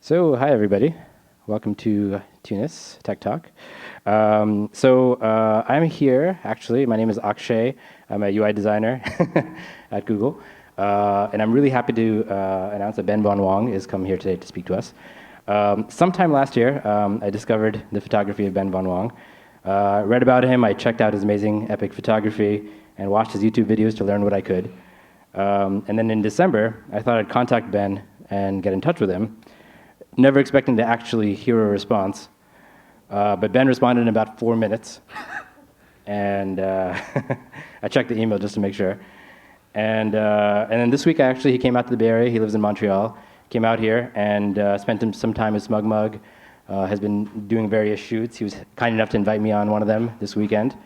So, hi everybody. Welcome to Tunis Tech Talk. I'm here, actually. My name is Akshay. I'm a UI designer at Google. And I'm really happy to announce that Ben Wong is come here today to speak to us. Sometime last year, I discovered the photography of Ben Wong. Read about him, I checked out his amazing epic photography, and watched his YouTube videos to learn what I could. And then in December, I thought I'd contact Ben and get in touch with him, never expecting to actually hear a response. But Ben responded in about 4 minutes. And I checked the email just to make sure. And then this week, he came out to the Bay Area. He lives in Montreal. Came out here and spent some time with SmugMug. Has been doing various shoots. He was kind enough to invite me on one of them this weekend.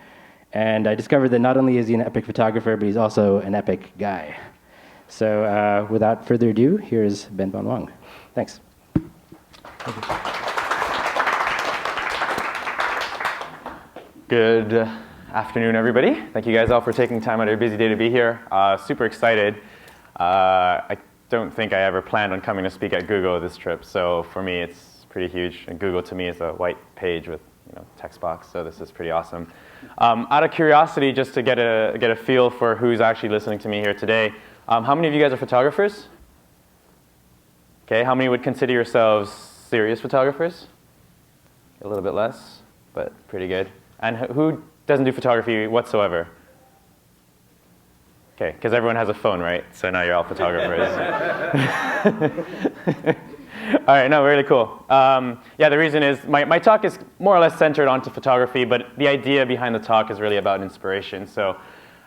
And I discovered that not only is he an epic photographer, but he's also an epic guy. So without further ado, here's Ben Wong. Thanks. Good afternoon, everybody. Thank you guys all for taking time out of your busy day to be here. Super excited. I don't think I ever planned on coming to speak at Google this trip, so for me it's pretty huge. And Google to me is a white page with text box, so this is pretty awesome. Out of curiosity, just to get a feel for who's actually listening to me here today, how many of you guys are photographers? Okay, how many would consider yourselves serious photographers? A little bit less, but pretty good. And who doesn't do photography whatsoever? Okay, because everyone has a phone, right? So now you're all photographers. All right, no, really cool. Yeah, the reason is my talk is more or less centered onto photography, but the idea behind the talk is really about inspiration. So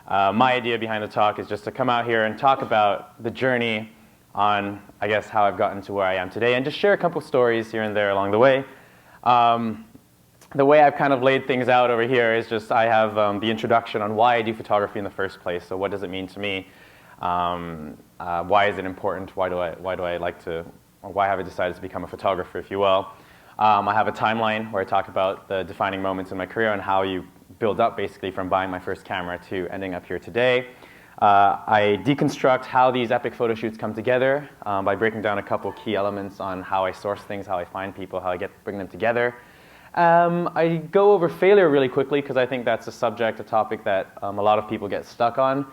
my idea behind the talk is just to come out here and talk about the journey on, I guess, how I've gotten to where I am today, and just share a couple stories here and there along the way. The way I've kind of laid things out over here is just I have the introduction on why I do photography in the first place. So what does it mean to me? Why is it important? Why have I decided to become a photographer, if you will? I have a timeline where I talk about the defining moments in my career and how you build up basically from buying my first camera to ending up here today. I deconstruct how these epic photo shoots come together by breaking down a couple key elements on how I source things, how I find people, how I bring them together. I go over failure really quickly because I think that's a topic that a lot of people get stuck on.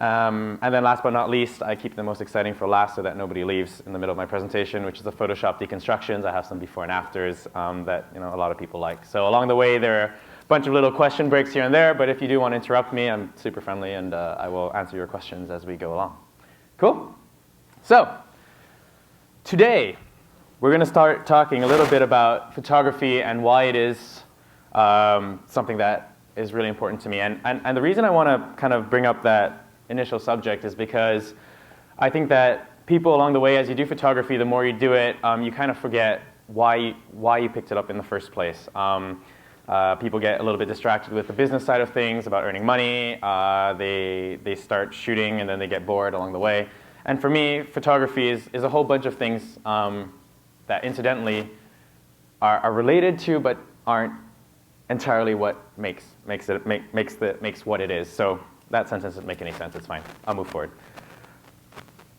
And then last but not least, I keep the most exciting for last so that nobody leaves in the middle of my presentation, which is the Photoshop deconstructions. I have some before and afters that a lot of people like. So along the way, there are a bunch of little question breaks here and there, but if you do want to interrupt me, I'm super friendly and I will answer your questions as we go along. Cool? So today, we're going to start talking a little bit about photography and why it is something that is really important to me. And the reason I want to kind of bring up that initial subject is because I think that people along the way, as you do photography, the more you do it, you kind of forget why you picked it up in the first place. People get a little bit distracted with the business side of things, about earning money. They start shooting and then they get bored along the way. And for me, photography is a whole bunch of things that incidentally are related to but aren't entirely what makes what it is. So that sentence doesn't make any sense. It's fine. I'll move forward.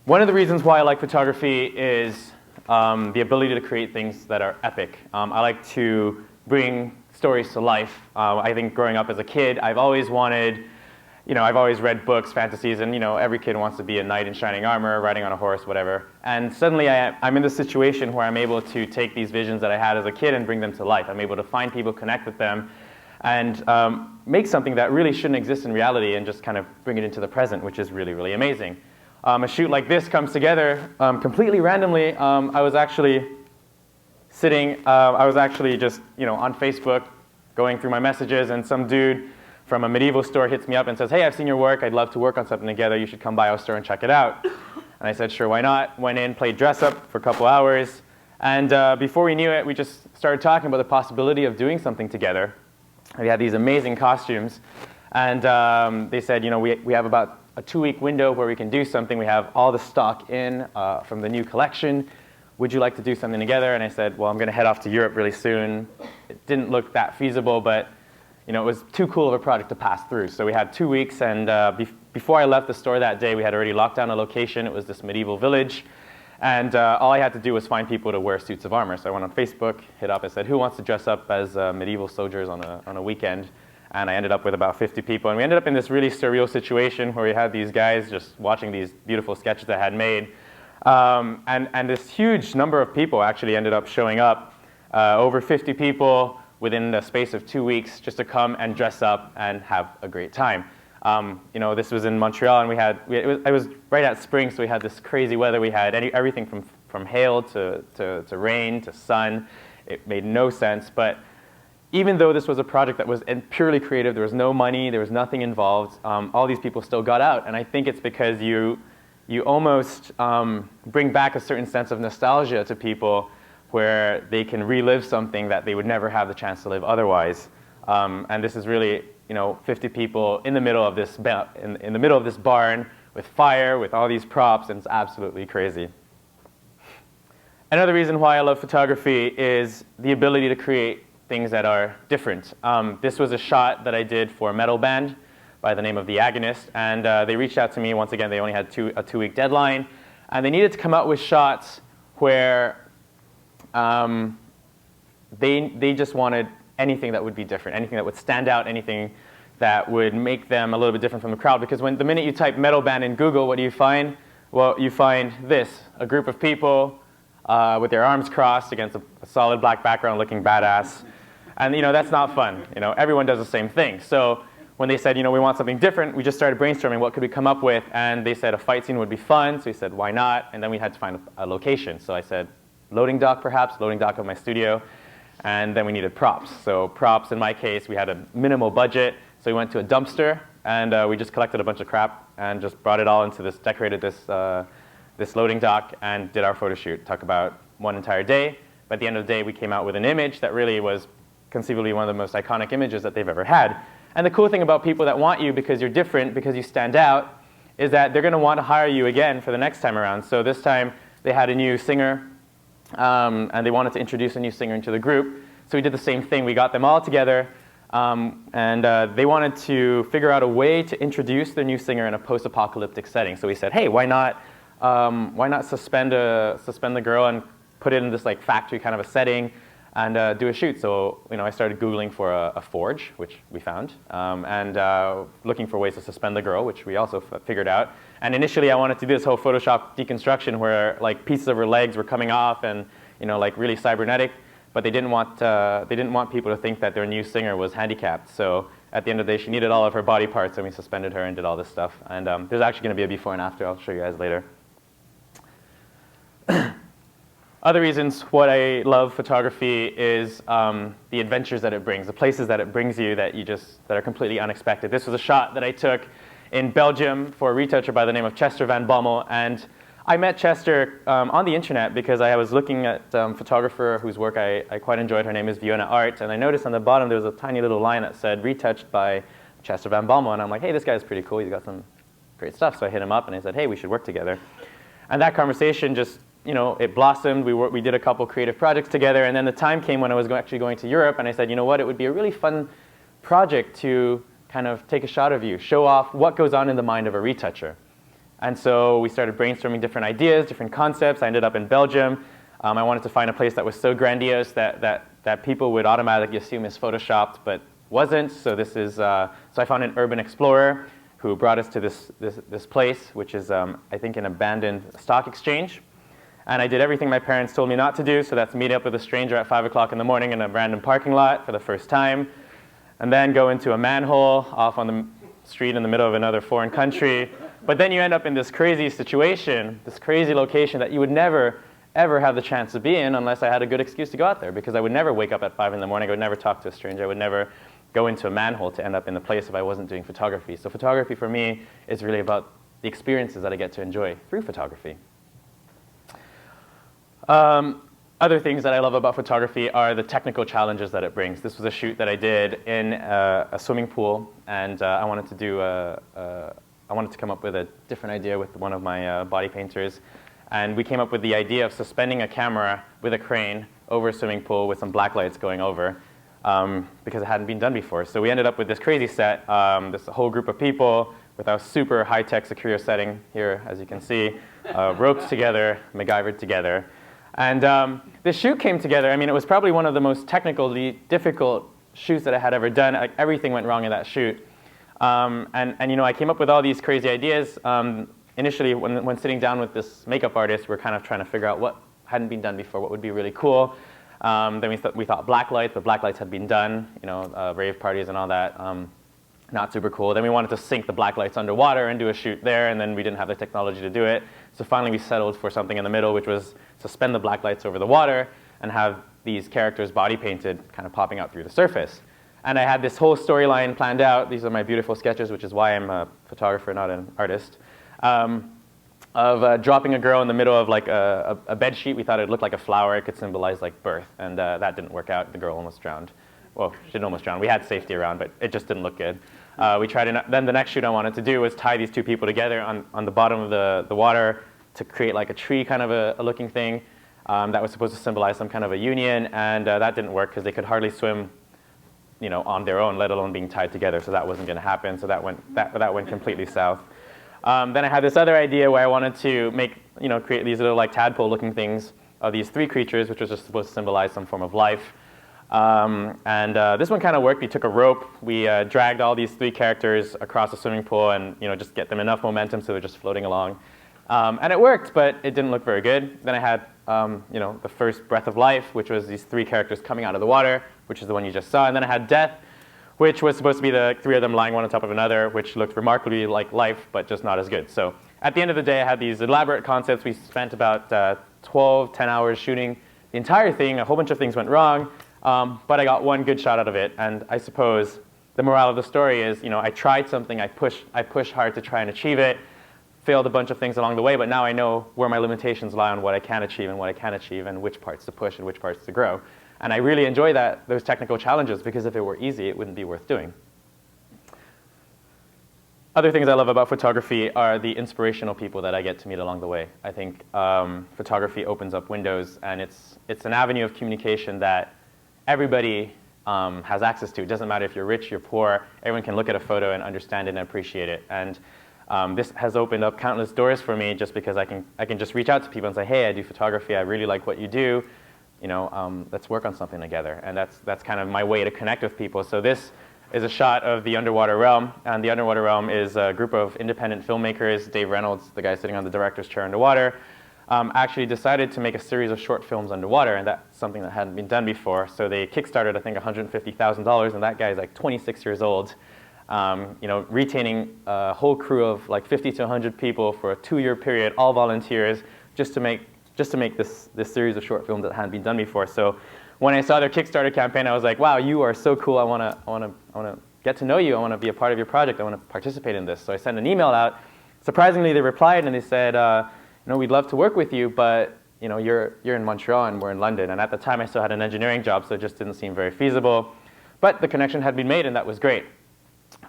One of the reasons why I like photography is the ability to create things that are epic. I like to bring stories to life. I think growing up as a kid, I've always wanted, I've always read books, fantasies, and every kid wants to be a knight in shining armor, riding on a horse, whatever. And suddenly I'm in this situation where I'm able to take these visions that I had as a kid and bring them to life. I'm able to find people, connect with them, and make something that really shouldn't exist in reality and just kind of bring it into the present, which is really, really amazing. A shoot like this comes together completely randomly. I was actually just, on Facebook going through my messages, and some dude from a medieval store hits me up and says, "Hey, I've seen your work. I'd love to work on something together. You should come by our store and check it out." And I said, "Sure, why not?" Went in, played dress up for a couple hours, and before we knew it, we just started talking about the possibility of doing something together. We had these amazing costumes, and they said, we have about a 2-week window where we can do something. We have all the stock in from the new collection. Would you like to do something together? And I said, well, I'm going to head off to Europe really soon. It didn't look that feasible, but it was too cool of a project to pass through. So we had 2 weeks, and before I left the store that day, we had already locked down a location. It was this medieval village. And all I had to do was find people to wear suits of armor. So I went on Facebook, hit up, and said, who wants to dress up as medieval soldiers on a weekend? And I ended up with about 50 people. And we ended up in this really surreal situation where we had these guys just watching these beautiful sketches I had made. And this huge number of people actually ended up showing up, over 50 people within the space of 2 weeks, just to come and dress up and have a great time. This was in Montreal, and it was right at spring, so we had this crazy weather. We had everything from hail to rain to sun. It made no sense, but even though this was a project that was purely creative, there was no money, there was nothing involved, all these people still got out. And I think it's because you almost bring back a certain sense of nostalgia to people where they can relive something that they would never have the chance to live otherwise. And this is really, 50 people in the middle of this in the middle of this barn with fire, with all these props, and it's absolutely crazy. Another reason why I love photography is the ability to create things that are different. This was a shot that I did for a metal band by the name of The Agonist, and they reached out to me. Once again, they only had a two-week deadline, and they needed to come out with shots where they just wanted anything that would be different, anything that would stand out, anything that would make them a little bit different from the crowd. Because the minute you type metal band in Google, what do you find? Well, you find this, a group of people with their arms crossed against a solid black background looking badass. And that's not fun. Everyone does the same thing. So when they said, we want something different, we just started brainstorming what could we come up with. And they said a fight scene would be fun. So we said, why not? And then we had to find a location. So I said, loading dock perhaps, loading dock of my studio. And then we needed props. So props, in my case, we had a minimal budget. So we went to a dumpster, and we just collected a bunch of crap and just brought it all into decorated this loading dock and did our photo shoot. Took about one entire day. But at the end of the day, we came out with an image that really was conceivably one of the most iconic images that they've ever had. And the cool thing about people that want you because you're different, because you stand out, is that they're going to want to hire you again for the next time around. So this time, they had a new singer, and they wanted to introduce a new singer into the group. So we did the same thing. We got them all together, and they wanted to figure out a way to introduce their new singer in a post-apocalyptic setting. So we said, hey, why not suspend the girl and put it in this factory kind of a setting and do a shoot. So I started Googling for a forge, which we found, and looking for ways to suspend the girl, which we also figured out. And initially I wanted to do this whole Photoshop deconstruction where pieces of her legs were coming off and really cybernetic, but they didn't want people to think that their new singer was handicapped. So at the end of the day, she needed all of her body parts, and we suspended her and did all this stuff. And there's actually going to be a before and after. I'll show you guys later. Other reasons what I love photography is the adventures that it brings, the places that it brings you that are completely unexpected. This was a shot that I took in Belgium for a retoucher by the name of Chester Van Bommel, and I met Chester on the internet because I was looking at a photographer whose work I quite enjoyed. Her name is Fiona Art, and I noticed on the bottom there was a tiny little line that said retouched by Chester Van Bommel, and I'm like, hey, this guy's pretty cool. He's got some great stuff. So I hit him up and I said, hey, we should work together. And that conversation just it blossomed. We did a couple creative projects together, and then the time came when I was actually going to Europe, and I said, you know what, it would be a really fun project to kind of take a shot of you, show off what goes on in the mind of a retoucher. And so we started brainstorming different ideas, different concepts. I ended up in Belgium. I wanted to find a place that was so grandiose that people would automatically assume is photoshopped, but wasn't. So so I found an urban explorer who brought us to this place, which is, I think, an abandoned stock exchange. And I did everything my parents told me not to do, so that's meet up with a stranger at 5 o'clock in the morning in a random parking lot for the first time, and then go into a manhole off on the street in the middle of another foreign country. But then you end up in this crazy situation, this crazy location that you would never, ever have the chance to be in unless I had a good excuse to go out there, because I would never wake up at 5 in the morning, I would never talk to a stranger, I would never go into a manhole to end up in the place if I wasn't doing photography. So photography for me is really about the experiences that I get to enjoy through photography. Other things that I love about photography are the technical challenges that it brings. This was a shoot that I did in a swimming pool, and I wanted to come up with a different idea with one of my body painters, and we came up with the idea of suspending a camera with a crane over a swimming pool with some black lights going over, because it hadn't been done before. So we ended up with this crazy set, this whole group of people with our super high-tech secure setting here, as you can see, roped together, MacGyvered together. And this shoot came together. I mean, it was probably one of the most technically difficult shoots that I had ever done. Like, everything went wrong in that shoot. And you know, I came up with all these crazy ideas. Initially, when sitting down with this makeup artist, we're kind of trying to figure out what hadn't been done before, what would be really cool. Then we thought black lights, but black lights had been done, you know, rave parties and all that. Not super cool. Then we wanted to sink the black lights underwater and do a shoot there, and then we didn't have the technology to do it. So finally we settled for something in the middle, which was suspend the black lights over the water and have these characters body painted kind of popping out through the surface. And I had this whole storyline planned out. These are my beautiful sketches, which is why I'm a photographer, not an artist, of dropping a girl in the middle of like a bed sheet. We thought it looked like a flower. It could symbolize like birth, and that didn't work out. The girl almost drowned. Well, she didn't almost drown. We had safety around, but it just didn't look good. We tried then the next shoot I wanted to do was tie these two people together on the bottom of the water to create like a tree kind of a looking thing that was supposed to symbolize some kind of a union, and that didn't work because they could hardly swim, you know, on their own, let alone being tied together. So that wasn't going to happen. So that went completely south. Then I had this other idea where I wanted to create these little like tadpole-looking things of these three creatures, which was just supposed to symbolize some form of life. This one kind of worked. We took a rope, we dragged all these three characters across the swimming pool, and just get them enough momentum so they're just floating along. And it worked, but it didn't look very good. Then I had the first breath of life, which was these three characters coming out of the water, which is the one you just saw. And then I had death, which was supposed to be the three of them lying one on top of another, which looked remarkably like life, but just not as good. So at the end of the day, I had these elaborate concepts. We spent about 10 hours shooting the entire thing. A whole bunch of things went wrong, but I got one good shot out of it. And I suppose the morale of the story is, I tried something, I pushed hard to try and achieve it, failed a bunch of things along the way, but now I know where my limitations lie on what I can achieve and what I can't achieve and which parts to push and which parts to grow. And I really enjoy those technical challenges, because if it were easy, it wouldn't be worth doing. Other things I love about photography are the inspirational people that I get to meet along the way. I think photography opens up windows, and it's an avenue of communication that everybody has access to. It doesn't matter if you're rich, you're poor, everyone can look at a photo and understand it and appreciate it. And this has opened up countless doors for me, just because I can just reach out to people and say, hey, I do photography, I really like what you do, let's work on something together. And that's kind of my way to connect with people. So this is a shot of the underwater realm, and the underwater realm is a group of independent filmmakers. Dave Reynolds, the guy sitting on the director's chair underwater, actually decided to make a series of short films underwater, and that's something that hadn't been done before. So they kickstarted, I think, $150,000, and that guy is like 26 years old. Retaining a whole crew of like 50 to 100 people for a 2-year period, all volunteers, just to make this series of short films that hadn't been done before. So when I saw their Kickstarter campaign, I was like, wow, you are so cool. I want to get to know you. I want to be a part of your project. I want to participate in this. So I sent an email out. Surprisingly, they replied and they said, we'd love to work with you, but you're in Montreal and we're in London. And at the time, I still had an engineering job, so it just didn't seem very feasible. But the connection had been made, and that was great.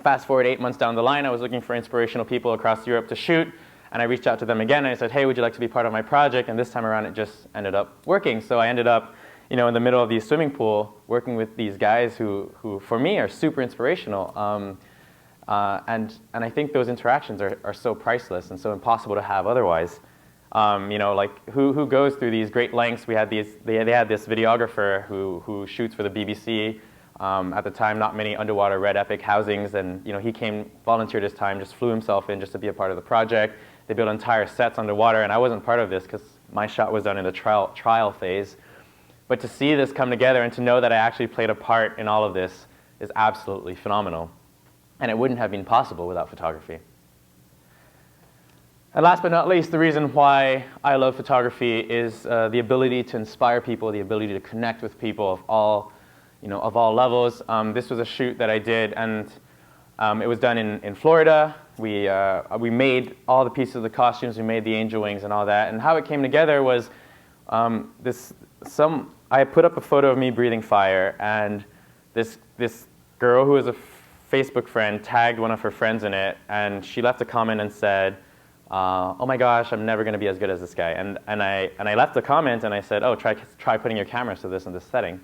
Fast forward 8 months down the line, I was looking for inspirational people across Europe to shoot, and I reached out to them again, and I said, hey, would you like to be part of my project? And this time around, it just ended up working. So I ended up, in the middle of the swimming pool, working with these guys who for me, are super inspirational. And I think those interactions are so priceless and so impossible to have otherwise. Like who goes through these great lengths? They had this videographer who shoots for the BBC. At the time, not many underwater red epic housings, and he came, volunteered his time, just flew himself in just to be a part of the project. They built entire sets underwater, and I wasn't part of this because my shot was done in the trial phase. But to see this come together and to know that I actually played a part in all of this is absolutely phenomenal. And it wouldn't have been possible without photography. And last but not least, the reason why I love photography is the ability to inspire people, the ability to connect with people of all levels. This was a shoot that I did, and it was done in Florida. We made all the pieces of the costumes, we made the angel wings and all that. And how it came together was I put up a photo of me breathing fire, and this girl who was a Facebook friend tagged one of her friends in it, and she left a comment and said, oh my gosh, I'm never going to be as good as this guy. And I left a comment and I said, oh, try putting your camera to this in this setting.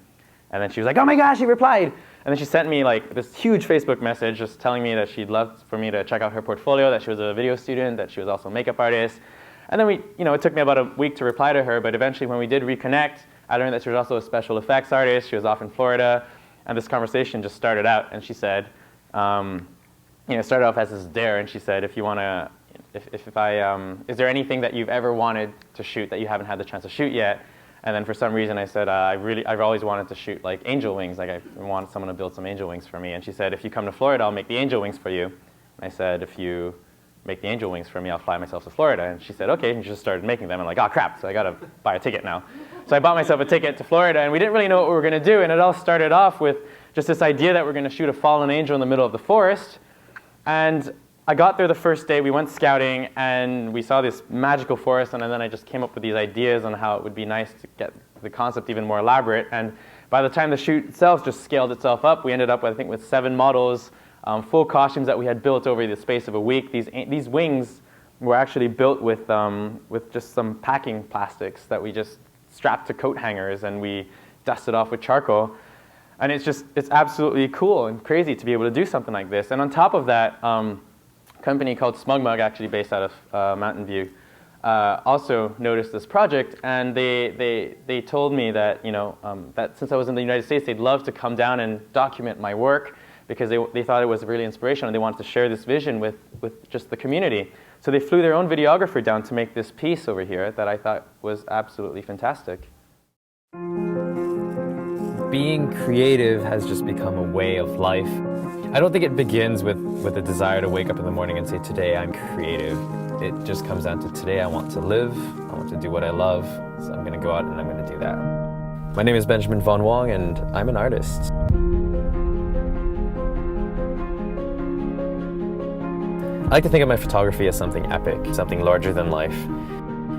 And then she was like, oh my gosh, he replied. And then she sent me like this huge Facebook message just telling me that she'd love for me to check out her portfolio, that she was a video student, that she was also a makeup artist. And then it took me about a week to reply to her, but eventually when we did reconnect, I learned that she was also a special effects artist. She was off in Florida, and this conversation just started out. And she said, it started off as this dare, and she said, is there anything that you've ever wanted to shoot that you haven't had the chance to shoot yet? And then for some reason I said, I've always wanted to shoot like angel wings. Like I want someone to build some angel wings for me. And she said, if you come to Florida, I'll make the angel wings for you. And I said, if you make the angel wings for me, I'll fly myself to Florida. And she said, okay, and she just started making them. I'm like, oh crap, so I gotta buy a ticket now. So I bought myself a ticket to Florida, and we didn't really know what we were gonna do. And it all started off with just this idea that we're gonna shoot a fallen angel in the middle of the forest. And I got there the first day, we went scouting, and we saw this magical forest, and then I just came up with these ideas on how it would be nice to get the concept even more elaborate. And by the time the shoot itself just scaled itself up, we ended up, I think, with 7 models, full costumes that we had built over the space of a week. These wings were actually built with just some packing plastics that we just strapped to coat hangers, and we dusted off with charcoal. And it's absolutely cool and crazy to be able to do something like this. And on top of that, company called Smug Mug, actually based out of Mountain View, also noticed this project, and they told me that that since I was in the United States, they'd love to come down and document my work because they thought it was really inspirational, and they wanted to share this vision with just the community. So they flew their own videographer down to make this piece over here that I thought was absolutely fantastic. Being creative has just become a way of life. I don't think it begins with a desire to wake up in the morning and say, today I'm creative. It just comes down to today I want to live, I want to do what I love, so I'm going to go out and I'm going to do that. My name is Benjamin von Wong, and I'm an artist. I like to think of my photography as something epic, something larger than life.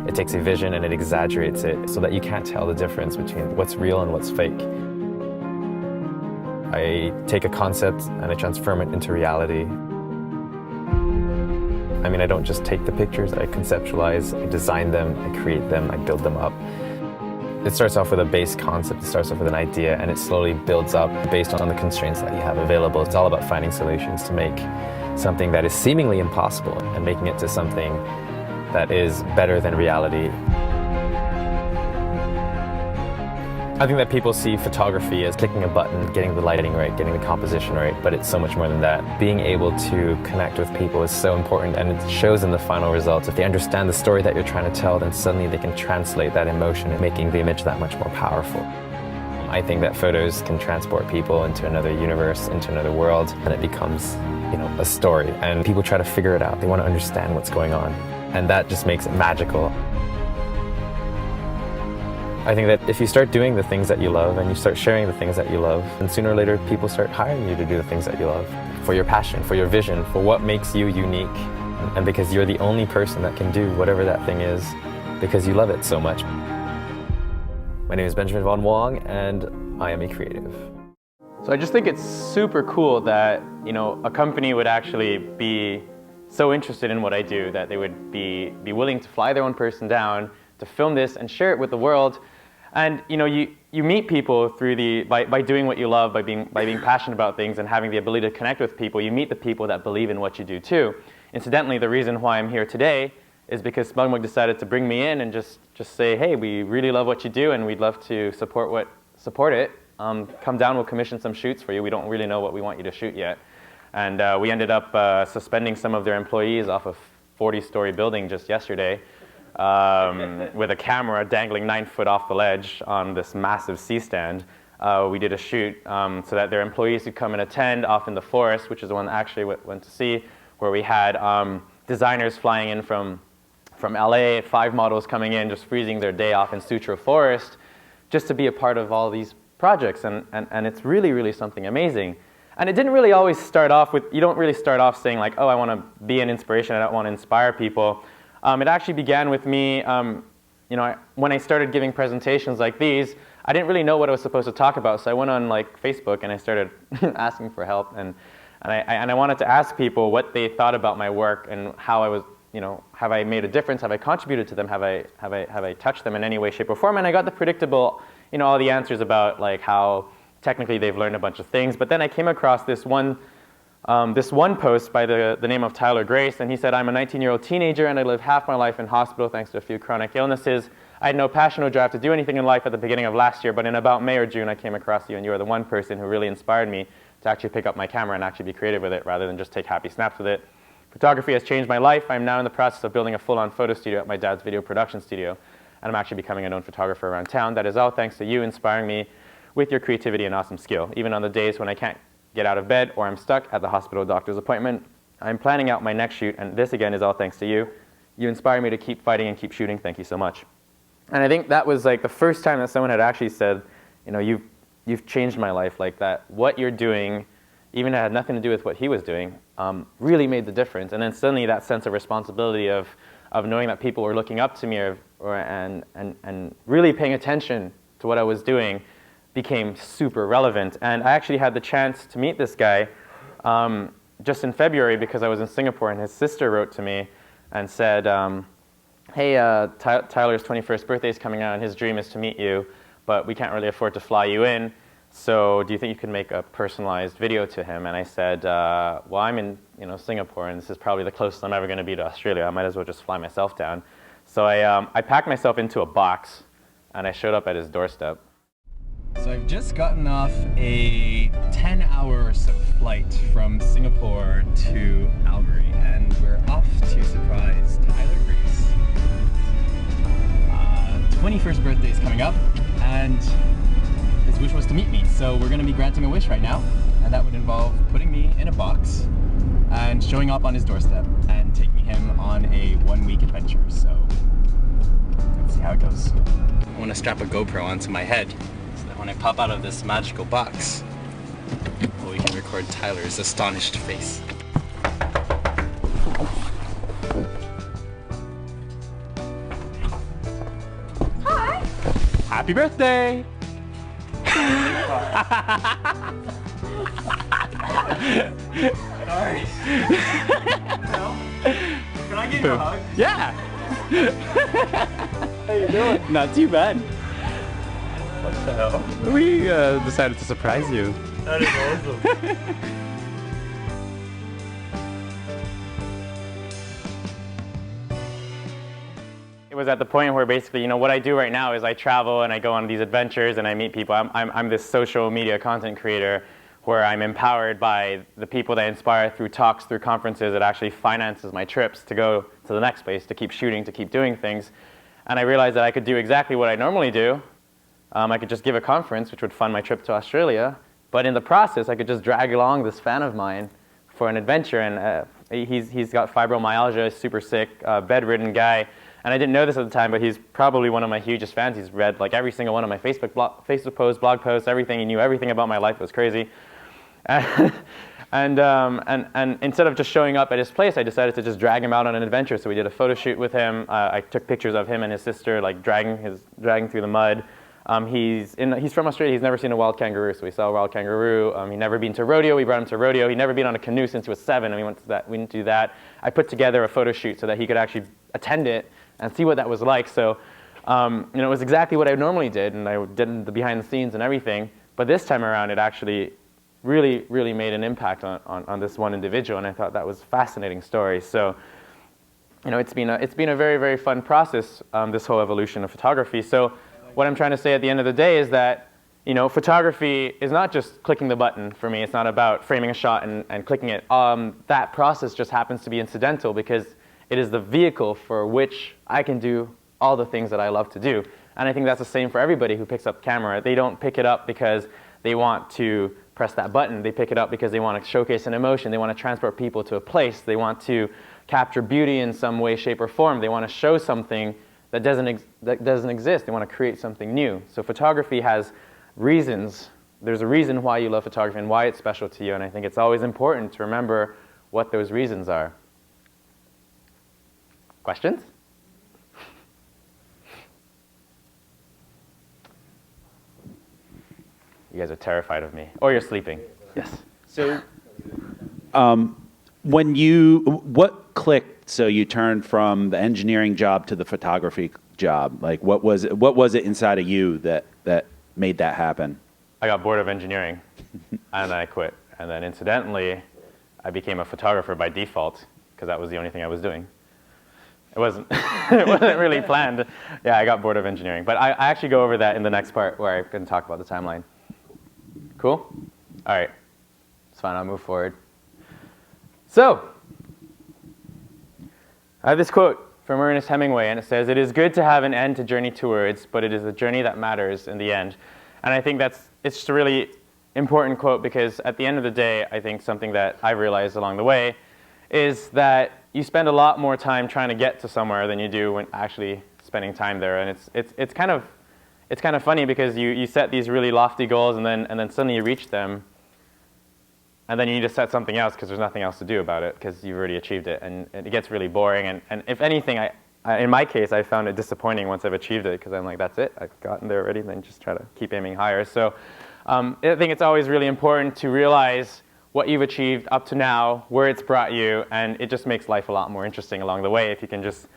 It takes a vision and it exaggerates it so that you can't tell the difference between what's real and what's fake. I take a concept and I transform it into reality. I mean, I don't just take the pictures, I conceptualize, I design them, I create them, I build them up. It starts off with a base concept, it starts off with an idea, and it slowly builds up based on the constraints that you have available. It's all about finding solutions to make something that is seemingly impossible and making it to something that is better than reality. I think that people see photography as clicking a button, getting the lighting right, getting the composition right, but it's so much more than that. Being able to connect with people is so important, and it shows in the final results. If they understand the story that you're trying to tell, then suddenly they can translate that emotion and making the image that much more powerful. I think that photos can transport people into another universe, into another world, and it becomes, a story. And people try to figure it out. They want to understand what's going on, and that just makes it magical. I think that if you start doing the things that you love and you start sharing the things that you love, then sooner or later people start hiring you to do the things that you love. For your passion, for your vision, for what makes you unique. And because you're the only person that can do whatever that thing is because you love it so much. My name is Benjamin von Wong, and I am a creative. So I just think it's super cool that a company would actually be so interested in what I do that they would be willing to fly their own person down to film this and share it with the world. And you meet people through by doing what you love, by being passionate about things and having the ability to connect with people. You meet the people that believe in what you do too. Incidentally, the reason why I'm here today is because Smug Mug decided to bring me in and just say, hey, we really love what you do and we'd love to support it. Come down, we'll commission some shoots for you. We don't really know what we want you to shoot yet. And we ended up suspending some of their employees off a 40-story building just yesterday. With a camera dangling 9 foot off the ledge on this massive C-stand. We did a shoot so that their employees could come and attend off in the forest, which is the one that actually went to see, where we had designers flying in from LA, 5 models coming in, just freezing their day off in Sutro Forest, just to be a part of all these projects, and it's really, really something amazing. And it didn't really always start off with, you don't really start off saying like, oh, I want to be an inspiration, I don't want to inspire people. It actually began with me, when I started giving presentations like these, I didn't really know what I was supposed to talk about, so I went on like Facebook and I started asking for help, and I wanted to ask people what they thought about my work and how I was, have I made a difference, have I contributed to them, have I touched them in any way, shape, or form, and I got the predictable, all the answers about like how technically they've learned a bunch of things. But then I came across this one post by the name of Tyler Grace, and he said, I'm a 19-year-old teenager and I lived half my life in hospital thanks to a few chronic illnesses. I had no passion or drive to do anything in life at the beginning of last year, but in about May or June I came across you, and you are the one person who really inspired me to actually pick up my camera and actually be creative with it rather than just take happy snaps with it. Photography has changed my life. I'm now in the process of building a full-on photo studio at my dad's video production studio, and I'm actually becoming a known photographer around town. That is all thanks to you inspiring me with your creativity and awesome skill. Even on the days when I can't get out of bed or I'm stuck at the hospital doctor's appointment, I'm planning out my next shoot, and this again is all thanks to you. You inspire me to keep fighting and keep shooting. Thank you so much. And I think that was like the first time that someone had actually said, you know, you've changed my life like that. What you're doing, even if it had nothing to do with what he was doing, really made the difference. And then suddenly that sense of responsibility of knowing that people were looking up to me and really paying attention to what I was doing became super relevant. And I actually had the chance to meet this guy just in February because I was in Singapore, and his sister wrote to me and said, hey, Tyler's 21st birthday is coming out, and his dream is to meet you, but we can't really afford to fly you in. So do you think you could make a personalized video to him? And I said, well, I'm in Singapore, and this is probably the closest I'm ever going to be to Australia. I might as well just fly myself down. So I packed myself into a box, and I showed up at his doorstep. So I've just gotten off a 10-hour or so flight from Singapore to Calgary, and we're off to surprise Tyler Grace. 21st birthday is coming up, and his wish was to meet me. So we're going to be granting a wish right now, and that would involve putting me in a box and showing up on his doorstep and taking him on a one-week adventure. So let's see how it goes. I want to strap a GoPro onto my head so that when I pop out of this magical box, we can record Tyler's astonished face. Hi! Happy birthday! Sorry. Can I give you a hug? Yeah! How you doing? Not too bad. What the hell? We decided to surprise you. That is awesome. It was at the point where basically, what I do right now is I travel and I go on these adventures and I meet people. I'm this social media content creator where I'm empowered by the people that I inspire through talks, through conferences. It actually finances my trips to go to the next place, to keep shooting, to keep doing things. And I realized that I could do exactly what I normally do. I could just give a conference, which would fund my trip to Australia. But in the process, I could just drag along this fan of mine for an adventure. And he's got fibromyalgia, super sick, bedridden guy. And I didn't know this at the time, but he's probably one of my hugest fans. He's read like every single one of my Facebook posts, blog posts, everything. He knew everything about my life. It was crazy. And instead of just showing up at his place, I decided to just drag him out on an adventure. So we did a photo shoot with him. I took pictures of him and his sister, like dragging through the mud. He's from Australia. He's never seen a wild kangaroo, so we saw a wild kangaroo. He'd never been to rodeo. We brought him to rodeo. He'd never been on a canoe since he was 7, and we went to that. We didn't do that. I put together a photo shoot so that he could actually attend it and see what that was like. So, it was exactly what I normally did, and I did the behind the scenes and everything. But this time around, it actually really, really made an impact on this one individual, and I thought that was a fascinating story. So, it's been a very, very fun process, this whole evolution of photography. So, what I'm trying to say at the end of the day is that, photography is not just clicking the button for me. It's not about framing a shot and clicking it. That process just happens to be incidental because it is the vehicle for which I can do all the things that I love to do. And I think that's the same for everybody who picks up camera. They don't pick it up because they want to press that button. They pick it up because they want to showcase an emotion. They want to transport people to a place. They want to capture beauty in some way, shape, or form. They want to show something that doesn't exist. They want to create something new. So photography has reasons. There's a reason why you love photography and why it's special to you. And I think it's always important to remember what those reasons are. Questions? You guys are terrified of me. Or you're sleeping. Yes. So, what clicked so you turned from the engineering job to the photography job? Like, what was it inside of you that made that happen? I got bored of engineering, and I quit. And then incidentally, I became a photographer by default, because that was the only thing I was doing. It wasn't, it wasn't really planned. Yeah, I got bored of engineering. But I actually go over that in the next part where I can talk about the timeline. Cool? All right. It's fine. I'll move forward. So, I have this quote from Ernest Hemingway, and it says, "It is good to have an end to journey towards, but it is the journey that matters in the end." And I think it's just a really important quote, because at the end of the day, I think something that I realized along the way is that you spend a lot more time trying to get to somewhere than you do when actually spending time there. And it's kind of funny, because you set these really lofty goals, and then suddenly you reach them, and then you need to set something else because there's nothing else to do about it because you've already achieved it, and it gets really boring. And if anything, in my case, I found it disappointing once I've achieved it, because I'm like, that's it, I've gotten there already, then just try to keep aiming higher. So I think it's always really important to realize what you've achieved up to now, where it's brought you, and it just makes life a lot more interesting along the way if you can just,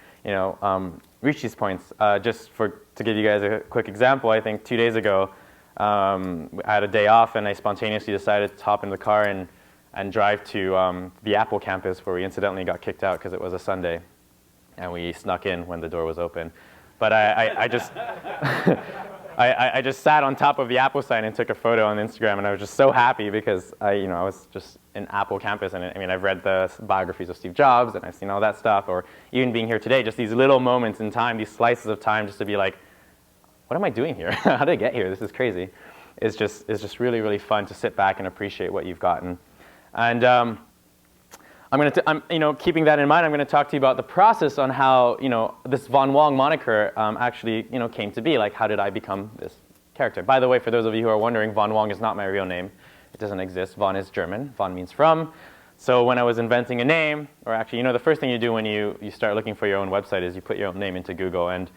reach these points. To give you guys a quick example, I think 2 days ago, I had a day off, and I spontaneously decided to hop in the car and drive to the Apple campus, where we incidentally got kicked out because it was a Sunday, and we snuck in when the door was open. But I just I just sat on top of the Apple sign and took a photo on Instagram, and I was just so happy because I was just in Apple campus, and I've read the biographies of Steve Jobs, and I've seen all that stuff, or even being here today, just these little moments in time, these slices of time, just to be like, what am I doing here? How did I get here? This is crazy. It's just really, really fun to sit back and appreciate what you've gotten. And keeping that in mind, I'm going to talk to you about the process on how, this Von Wong moniker actually, came to be. Like, how did I become this character? By the way, for those of you who are wondering, Von Wong is not my real name. It doesn't exist. Von is German. Von means from. So when I was inventing a name, or actually, the first thing you do when you start looking for your own website is you put your own name into Google. And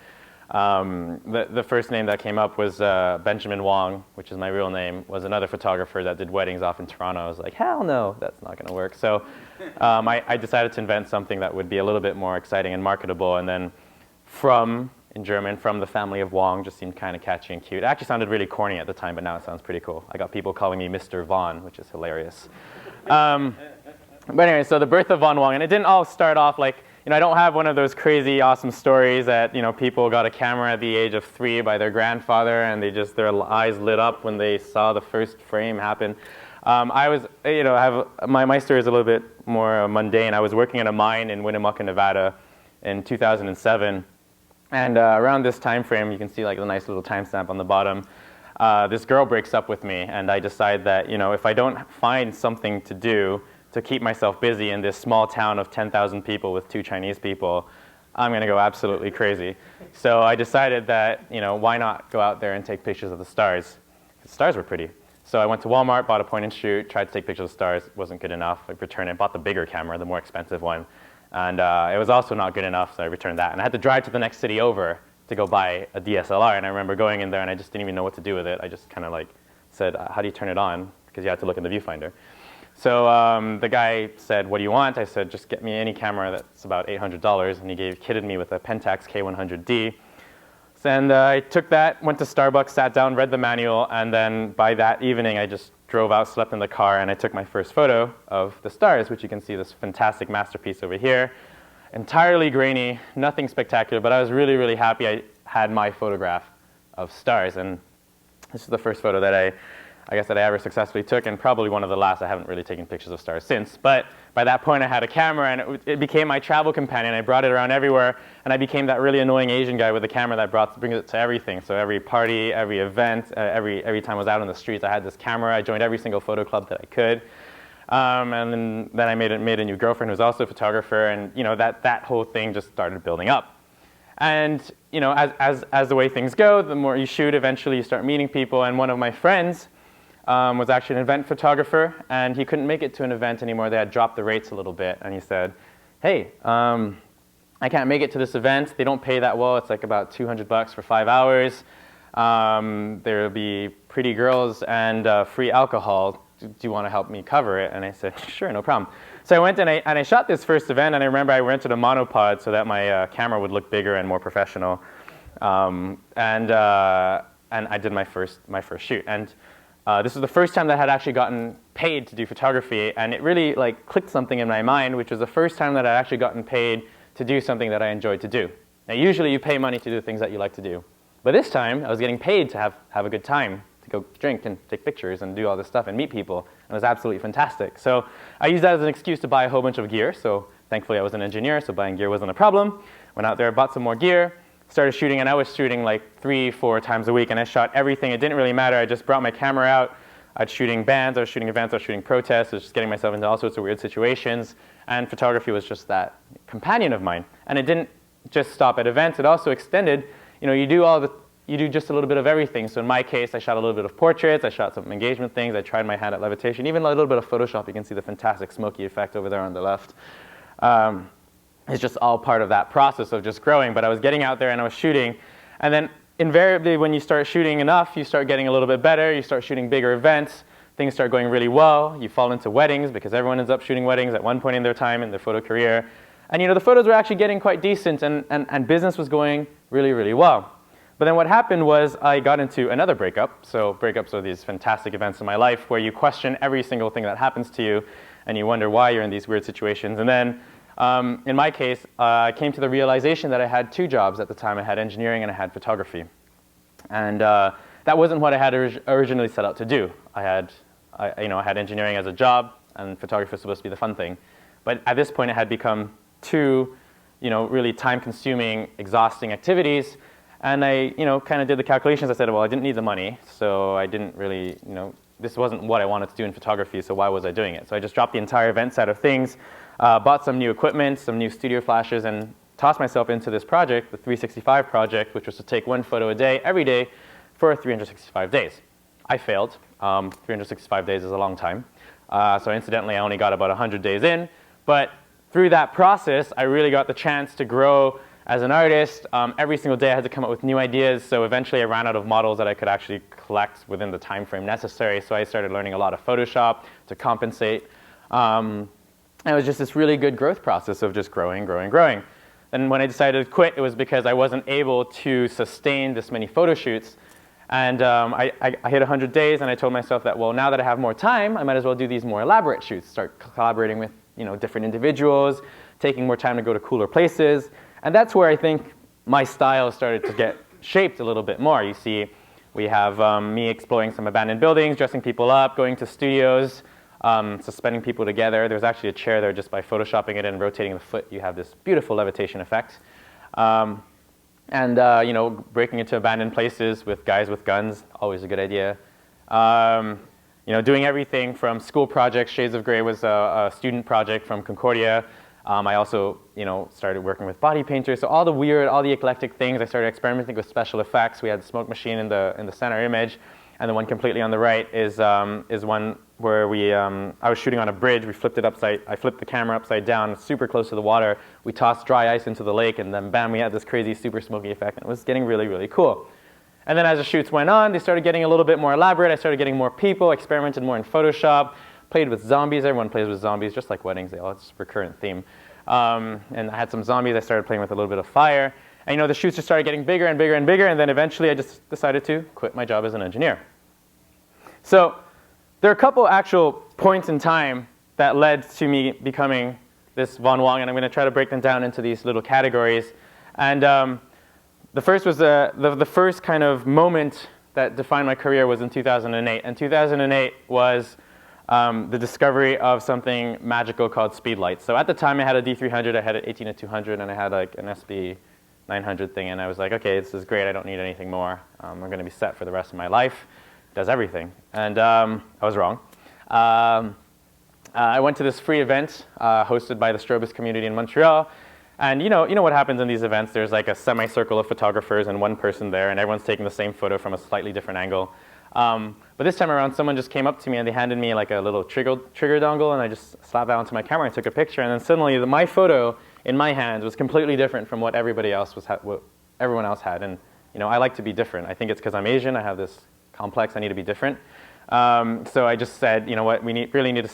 the first name that came up was Benjamin Wong, which is my real name, was another photographer that did weddings off in Toronto. I was like, hell no, that's not going to work. So I decided to invent something that would be a little bit more exciting and marketable. And then from, in German, from the family of Wong just seemed kind of catchy and cute. It actually sounded really corny at the time, but now it sounds pretty cool. I got people calling me Mr. Von, which is hilarious. But anyway, so the birth of Von Wong, and it didn't all start off like, I don't have one of those crazy, awesome stories that, people got a camera at the age of 3 by their grandfather, and their eyes lit up when they saw the first frame happen. My story is a little bit more mundane. I was working at a mine in Winnemucca, Nevada in 2007, and around this time frame, you can see like the nice little timestamp on the bottom, this girl breaks up with me, and I decide that, if I don't find something to do to keep myself busy in this small town of 10,000 people with 2 Chinese people, I'm going to go absolutely crazy. So I decided that, why not go out there and take pictures of the stars? The stars were pretty. So I went to Walmart, bought a point and shoot, tried to take pictures of stars. It wasn't good enough. I returned it, bought the bigger camera, the more expensive one. And it was also not good enough, so I returned that. And I had to drive to the next city over to go buy a DSLR. And I remember going in there, and I just didn't even know what to do with it. I just kind of said, how do you turn it on? Because you had to look in the viewfinder. So the guy said, what do you want? I said, just get me any camera that's about $800. And he kidded me with a Pentax K100D. And I took that, went to Starbucks, sat down, read the manual, and then by that evening I just drove out, slept in the car, and I took my first photo of the stars, which you can see this fantastic masterpiece over here. Entirely grainy, nothing spectacular, but I was really, really happy I had my photograph of stars. And this is the first photo that I ever successfully took, and probably one of the last. I haven't really taken pictures of stars since. But by that point, I had a camera, and it became my travel companion. I brought it around everywhere, and I became that really annoying Asian guy with a camera that brings it to everything. So every party, every event, every time I was out on the streets, I had this camera. I joined every single photo club that I could. And then I made a new girlfriend who was also a photographer, and that whole thing just started building up. And as the way things go, the more you shoot, eventually you start meeting people. And one of my friends was actually an event photographer, and he couldn't make it to an event anymore. They had dropped the rates a little bit, and he said, hey, I can't make it to this event. They don't pay that well. It's like about $200 for 5 hours. There'll be pretty girls and free alcohol. Do you want to help me cover it? And I said, sure, no problem. So I went and I shot this first event, and I remember I rented a monopod so that my camera would look bigger and more professional. And I did my first shoot. And this was the first time that I had actually gotten paid to do photography, and it really like clicked something in my mind, which was the first time that I'd actually gotten paid to do something that I enjoyed to do. Now, usually you pay money to do things that you like to do, but this time I was getting paid to have a good time, to go drink and take pictures and do all this stuff and meet people, and it was absolutely fantastic. So I used that as an excuse to buy a whole bunch of gear. So thankfully I was an engineer, so buying gear wasn't a problem. Went out there, bought some more gear, started shooting, and I was shooting like 3-4 times a week, and I shot everything. It didn't really matter. I just brought my camera out. I was shooting bands, I was shooting events, I was shooting protests, I was just getting myself into all sorts of weird situations, and photography was just that companion of mine. And it didn't just stop at events, it also extended. You do just a little bit of everything. So in my case, I shot a little bit of portraits, I shot some engagement things, I tried my hand at levitation, even a little bit of Photoshop. You can see the fantastic smoky effect over there on the left. It's just all part of that process of just growing. But I was getting out there and I was shooting, and then invariably when you start shooting enough, you start getting a little bit better, you start shooting bigger events, things start going really well, you fall into weddings because everyone ends up shooting weddings at one point in their time in their photo career. And the photos were actually getting quite decent, and business was going really, really well. But then what happened was I got into another breakup. So breakups are these fantastic events in my life where you question every single thing that happens to you, and you wonder why you're in these weird situations. And then in my case, I came to the realization that I had 2 jobs at the time. I had engineering and I had photography. And that wasn't what I had originally set out to do. I had engineering as a job, and photography was supposed to be the fun thing. But at this point, it had become 2, really time-consuming, exhausting activities. And I, kind of did the calculations. I said, well, I didn't need the money, so I didn't really, this wasn't what I wanted to do in photography, so why was I doing it? So I just dropped the entire event side of things, bought some new equipment, some new studio flashes, and tossed myself into this project, the 365 project, which was to take 1 photo a day, every day, for 365 days. I failed. 365 days is a long time. So incidentally, I only got about 100 days in. But through that process, I really got the chance to grow as an artist. Every single day I had to come up with new ideas, so eventually I ran out of models that I could actually collect within the time frame necessary, so I started learning a lot of Photoshop to compensate. And it was just this really good growth process of just growing. And when I decided to quit, it was because I wasn't able to sustain this many photo shoots. And I hit 100 days, and I told myself that, well, now that I have more time, I might as well do these more elaborate shoots, start collaborating with different individuals, taking more time to go to cooler places. And that's where I think my style started to get shaped a little bit more. You see, we have me exploring some abandoned buildings, dressing people up, going to studios, suspending people together. There's actually a chair there. Just by photoshopping it and rotating the foot, you have this beautiful levitation effect. Breaking into abandoned places with guys with guns, always a good idea. Doing everything from school projects. Shades of Grey was a student project from Concordia. I also, started working with body painters. So all the weird, all the eclectic things. I started experimenting with special effects. We had the smoke machine in the center image, and the one completely on the right is one where I was shooting on a bridge. I flipped the camera upside down, super close to the water. We tossed dry ice into the lake, and then bam, we had this crazy super smoky effect. And it was getting really, really cool. And then as the shoots went on, they started getting a little bit more elaborate. I started getting more people, experimented more in Photoshop, played with zombies. Everyone plays with zombies, just like weddings. It's a recurrent theme. And I had some zombies. I started playing with a little bit of fire. And the shoots just started getting bigger and bigger and bigger. And then eventually I just decided to quit my job as an engineer. So there are a couple actual points in time that led to me becoming this Von Wong. And I'm going to try to break them down into these little categories. And the first was the first kind of moment that defined my career was in 2008. And 2008 was the discovery of something magical called speedlights. So at the time, I had a D300, I had an 18-200, and I had like an SB 900 thing. And I was like, okay, this is great. I don't need anything more. I'm going to be set for the rest of my life. It does everything. And I was wrong. I went to this free event hosted by the Strobist community in Montreal. And you know what happens in these events. There's like a semicircle of photographers and one person there, and everyone's taking the same photo from a slightly different angle. But this time around, someone just came up to me and they handed me like a little trigger dongle, and I just slapped that onto my camera and took a picture. And then suddenly, my photo in my hands was completely different from what everybody else what everyone else had. And I like to be different. I think it's because I'm Asian. I have this complex. I need to be different. So I just said, you know what? We really need to.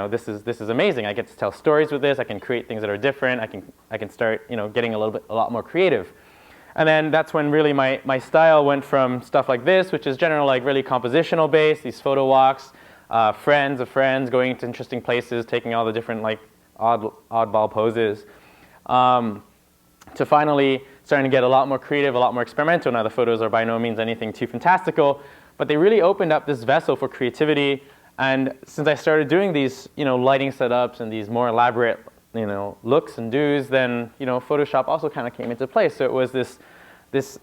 This is amazing. I get to tell stories with this. I can create things that are different. I can start, getting a lot more creative. And then that's when really my style went from stuff like this, which is general like really compositional based, these photo walks, friends of friends, going to interesting places, taking all the different like oddball poses, to finally starting to get a lot more creative, a lot more experimental. Now the photos are by no means anything too fantastical, but they really opened up this vessel for creativity. And since I started doing these, lighting setups and these more elaborate, looks and do's, then, Photoshop also kind of came into play. So it was this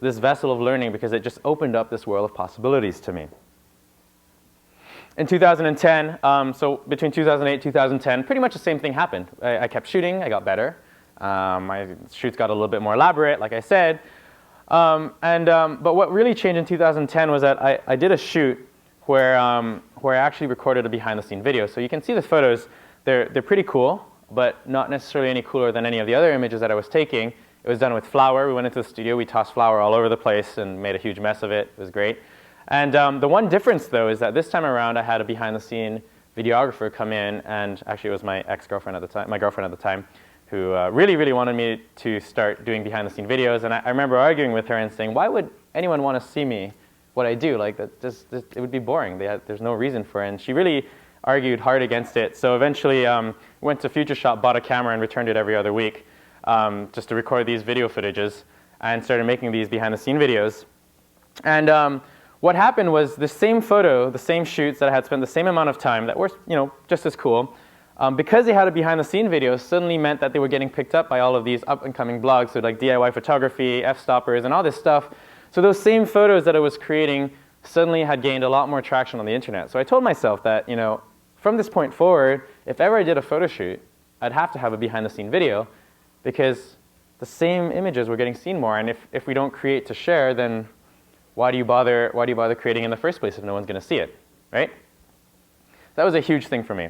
vessel of learning because it just opened up this world of possibilities to me. In 2010, so between 2008 and 2010, pretty much the same thing happened. I kept shooting, I got better. My shoots got a little bit more elaborate, like I said. But what really changed in 2010 was that I did a shoot where I actually recorded a behind-the-scene video. So you can see the photos. They're pretty cool, but not necessarily any cooler than any of the other images that I was taking. It was done with flour. We went into the studio. We tossed flour all over the place and made a huge mess of it. It was great. And the one difference, though, is that this time around, I had a behind-the-scene videographer come in, and actually it was my ex-girlfriend at the time, my girlfriend at the time, who really, really wanted me to start doing behind-the-scene videos. And I remember arguing with her and saying, why would anyone want to see me, what I do? Like, it would be boring. There's no reason for it. And she really argued hard against it. So eventually went to Future Shop, bought a camera, and returned it every other week just to record these video footages, and started making these behind-the-scene videos. And what happened was the same photo, the same shoots that I had spent the same amount of time that were, just as cool, because they had a behind-the-scene video, suddenly meant that they were getting picked up by all of these up-and-coming blogs, so like DIY photography, f-stoppers, and all this stuff. So those same photos that I was creating suddenly had gained a lot more traction on the internet. So I told myself that, from this point forward, if ever I did a photo shoot, I'd have to have a behind-the-scene video, because the same images were getting seen more. And if we don't create to share, then why do you bother creating in the first place if no one's going to see it, right? That was a huge thing for me.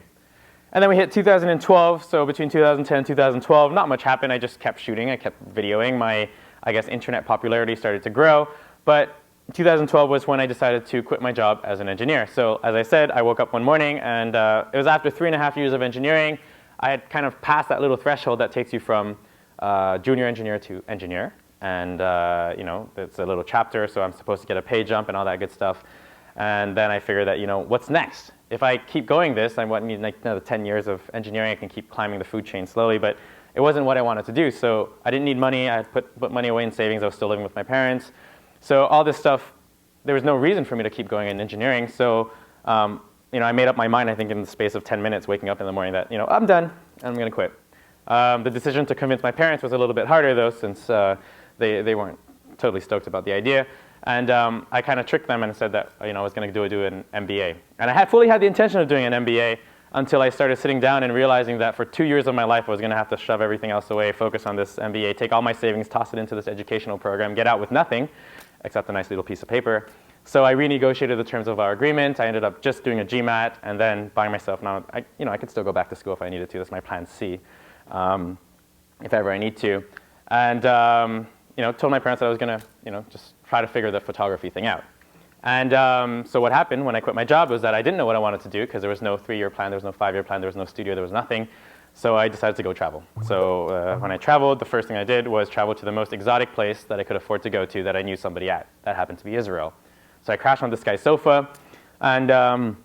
And then we hit 2012, so between 2010 and 2012, not much happened. I just kept shooting, I kept videoing. My, internet popularity started to grow. But 2012 was when I decided to quit my job as an engineer. So as I said, I woke up one morning, and it was after 3.5 years of engineering. I had kind of passed that little threshold that takes you from junior engineer to engineer. And it's a little chapter, so I'm supposed to get a pay jump and all that good stuff. And then I figured that, what's next? If I keep going this, I need like another 10 years of engineering. I can keep climbing the food chain slowly, but it wasn't what I wanted to do. So I didn't need money. I had put money away in savings. I was still living with my parents. So all this stuff, there was no reason for me to keep going in engineering. So I made up my mind, I think, in the space of 10 minutes, waking up in the morning that, I'm done, and I'm going to quit. The decision to convince my parents was a little bit harder, though, since they weren't totally stoked about the idea. And I kind of tricked them and said that I was going to do an MBA. And I had fully had the intention of doing an MBA until I started sitting down and realizing that for 2 years of my life I was going to have to shove everything else away, focus on this MBA, take all my savings, toss it into this educational program, get out with nothing except a nice little piece of paper. So I renegotiated the terms of our agreement. I ended up just doing a GMAT and then buying myself. Now, I could still go back to school if I needed to. That's my plan C, if ever I need to. And told my parents that I was going to, just try to figure the photography thing out. And so what happened when I quit my job was that I didn't know what I wanted to do because there was no 3-year plan, there was no 5-year plan, there was no studio, there was nothing. So I decided to go travel. So when I traveled, the first thing I did was travel to the most exotic place that I could afford to go to that I knew somebody at. That happened to be Israel. So I crashed on this guy's sofa, and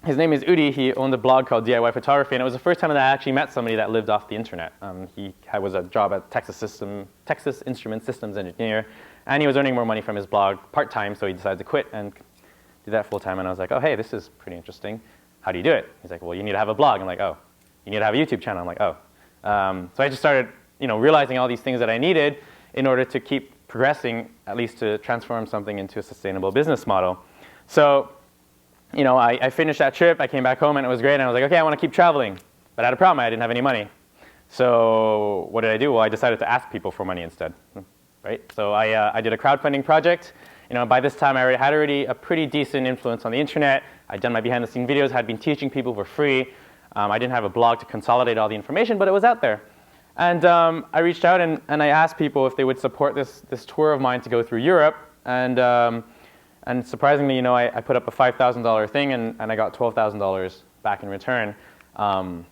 his name is Udi. He owned a blog called DIY Photography, and it was the first time that I actually met somebody that lived off the internet. He was a job at Texas Instruments Systems Engineer, and he was earning more money from his blog part-time, so he decided to quit and do that full-time. And I was like, oh, hey, this is pretty interesting. How do you do it? He's like, well, you need to have a blog. I'm like, oh. You need to have a YouTube channel. I'm like, oh. So I just started, realizing all these things that I needed in order to keep progressing, at least to transform something into a sustainable business model. So, I finished that trip. I came back home, and it was great. And I was like, okay, I want to keep traveling. But I had a problem. I didn't have any money. So what did I do? Well, I decided to ask people for money instead. Right? So I did a crowdfunding project. By this time, I had already a pretty decent influence on the internet. I'd done my behind-the-scenes videos, had been teaching people for free. I didn't have a blog to consolidate all the information, but it was out there. And I reached out and I asked people if they would support this tour of mine to go through Europe. And surprisingly, I put up a $5,000 thing and I got $12,000 back in return of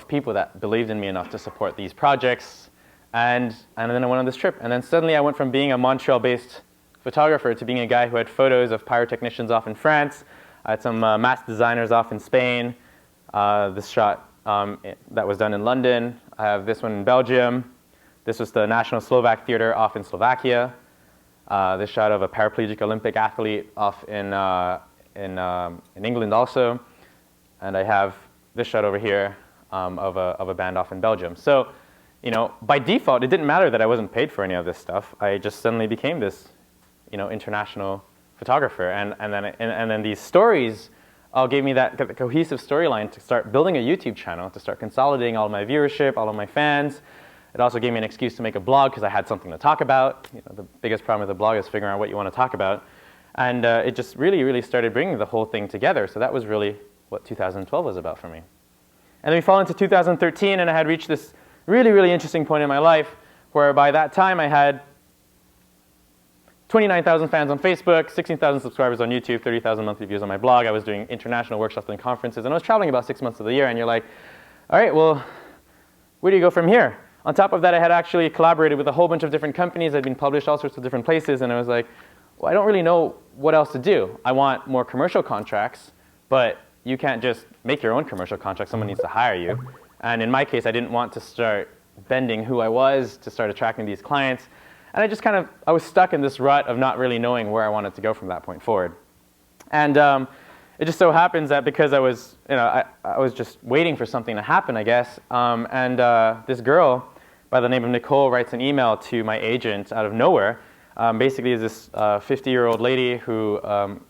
people that believed in me enough to support these projects. And then I went on this trip. And then suddenly I went from being a Montreal-based photographer to being a guy who had photos of pyrotechnicians off in France. I had some mask designers off in Spain. This shot that was done in London. I have this one in Belgium. This was the National Slovak Theater off in Slovakia. This shot of a paraplegic Olympic athlete off in England also. And I have this shot over here of a band off in Belgium. So, you know, by default, it didn't matter that I wasn't paid for any of this stuff. I just suddenly became this, you know, international photographer. And then these stories all gave me that cohesive storyline to start building a YouTube channel, to start consolidating all of my viewership, all of my fans. It also gave me an excuse to make a blog because I had something to talk about. You know, the biggest problem with a blog is figuring out what you want to talk about. And it just really, really started bringing the whole thing together. So that was really what 2012 was about for me. And then we fall into 2013, and I had reached this really, really interesting point in my life where by that time I had 29,000 fans on Facebook, 16,000 subscribers on YouTube, 30,000 monthly views on my blog. I was doing international workshops and conferences, and I was traveling about 6 months of the year, and you're like, all right, well, where do you go from here? On top of that, I had actually collaborated with a whole bunch of different companies. I'd been published all sorts of different places, and I was like, well, I don't really know what else to do. I want more commercial contracts, but you can't just make your own commercial contract. Someone needs to hire you. And in my case, I didn't want to start bending who I was to start attracting these clients. And I was stuck in this rut of not really knowing where I wanted to go from that point forward. And it just so happens that because I was, you know, I was just waiting for something to happen, I guess. This girl by the name of Nicole writes an email to my agent out of nowhere. Basically, is this 50-year-old lady who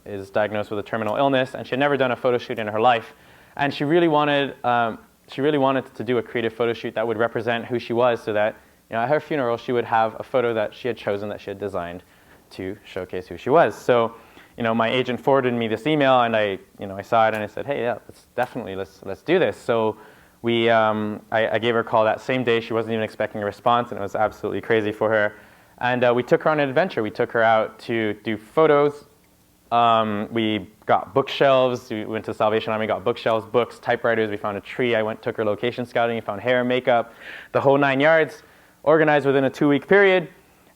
is diagnosed with a terminal illness, and she had never done a photo shoot in her life. And she really wanted to do a creative photo shoot that would represent who she was, so that, you know, at her funeral she would have a photo that she had chosen, that she had designed to showcase who she was. So, you know, my agent forwarded me this email, and I saw it, and I said, hey, yeah, let's do this. So I gave her a call that same day. She wasn't even expecting a response, and it was absolutely crazy for her. And we took her on an adventure. We took her out to do photos. We got bookshelves. We went to the Salvation Army, got bookshelves, books, typewriters. We found a tree. Took her location scouting. We found hair, makeup, the whole 9 yards, organized within a 2-week period,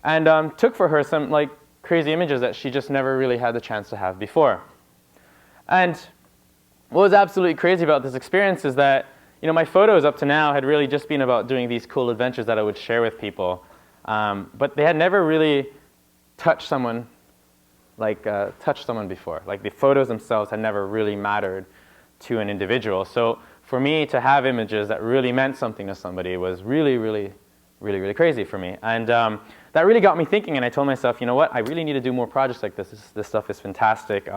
and took for her some like crazy images that she just never really had the chance to have before. And what was absolutely crazy about this experience is that, you know, my photos up to now had really just been about doing these cool adventures that I would share with people. But they had never really touched someone before. Like, the photos themselves had never really mattered to an individual. So for me to have images that really meant something to somebody was really, really, really, really crazy for me. And that really got me thinking, and I told myself, you know what, I really need to do more projects like this. This stuff is fantastic.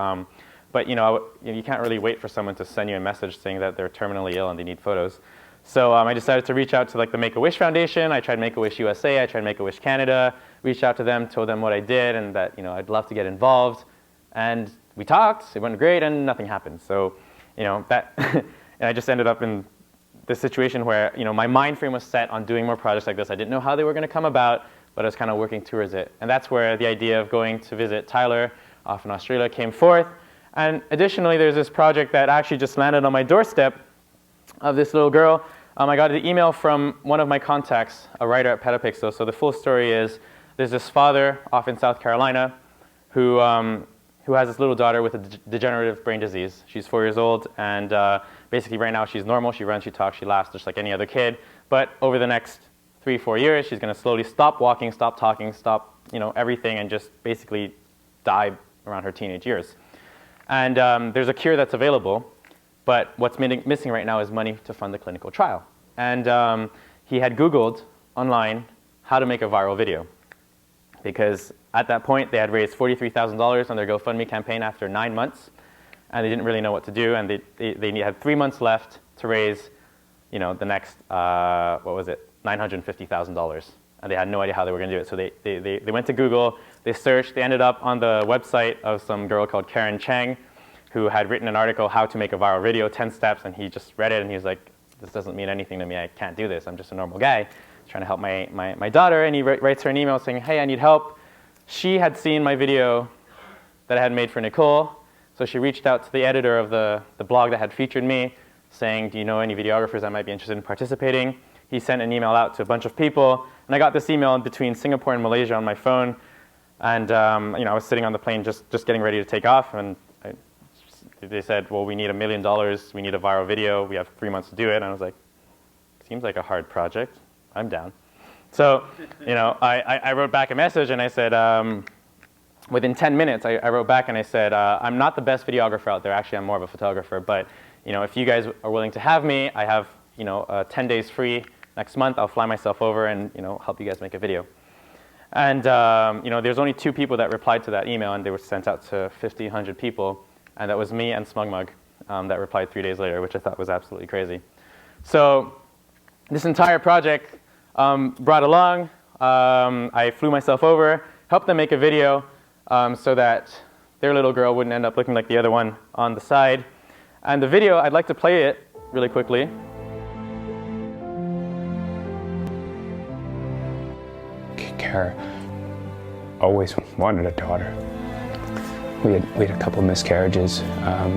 But you can't really wait for someone to send you a message saying that they're terminally ill and they need photos. So I decided to reach out to like the Make-A-Wish Foundation. I tried Make-A-Wish USA. I tried Make-A-Wish Canada. Reached out to them, told them what I did, and that, you know, I'd love to get involved. And we talked. It went great, and nothing happened. So, you know, that, and I just ended up in this situation where, you know, my mind frame was set on doing more projects like this. I didn't know how they were going to come about, but I was kind of working towards it. And that's where the idea of going to visit Tyler off in Australia came forth. And additionally, there's this project that actually just landed on my doorstep of this little girl. I got an email from one of my contacts, a writer at Petapixel. So the full story is, there's this father off in South Carolina who has this little daughter with a degenerative brain disease. She's 4 years old, and basically right now she's normal. She runs, she talks, she laughs just like any other kid. But over the next 3-4 years, she's going to slowly stop walking, stop talking, stop, you know, everything, and just basically die around her teenage years. And there's a cure that's available, but what's missing right now is money to fund the clinical trial. And he had Googled online how to make a viral video, because at that point they had raised $43,000 on their GoFundMe campaign after 9 months, and they didn't really know what to do, and they had 3 months left to raise, you know, the next, $950,000. And they had no idea how they were going to do it. So they went to Google, they searched, they ended up on the website of some girl called Karen Cheng, who had written an article, How to Make a Viral Video, 10 Steps, and he just read it, and he was like, this doesn't mean anything to me, I can't do this, I'm just a normal guy trying to help my daughter, and he writes her an email saying, hey, I need help. She had seen my video that I had made for Nicole, so she reached out to the editor of the blog that had featured me, saying, do you know any videographers that might be interested in participating? he sent an email out to a bunch of people, and I got this email between Singapore and Malaysia on my phone, and I was sitting on the plane just getting ready to take off, and they said, well, we need $1 million, we need a viral video, we have 3 months to do it, and I was like, seems like a hard project, I'm down. So, I wrote back a message, and I said, within 10 minutes, I wrote back and I said, I'm not the best videographer out there, actually I'm more of a photographer, but if you guys are willing to have me, I have 10 days free next month, I'll fly myself over and help you guys make a video. And there's only 2 people that replied to that email, and they were sent out to 50, 100 people, and that was me and Smugmug that replied 3 days later, which I thought was absolutely crazy. So this entire project brought along, I flew myself over, helped them make a video so that their little girl wouldn't end up looking like the other one on the side. And the video, I'd like to play it really quickly. Kara always wanted a daughter. We had a couple miscarriages,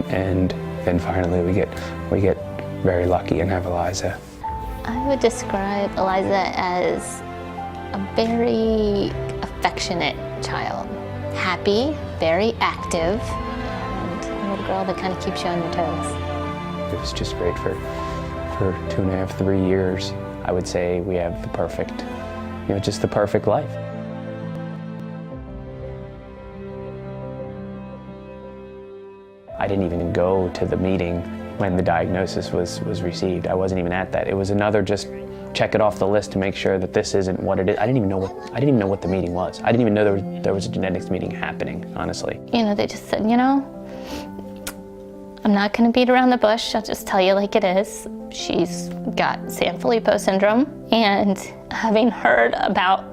and then finally we get very lucky and have Eliza. I would describe Eliza as a very affectionate child. Happy, very active, and a little girl that kind of keeps you on your toes. It was just great for 2.5, 3 years. I would say we have the perfect, just the perfect life. I didn't even go to the meeting when the diagnosis was received. I wasn't even at that. It was another just check it off the list to make sure that this isn't what it is. I didn't even know what the meeting was. I didn't even know there was a genetics meeting happening, honestly. They just said, I'm not going to beat around the bush. I'll just tell you like it is. She's got Sanfilippo syndrome, and having heard about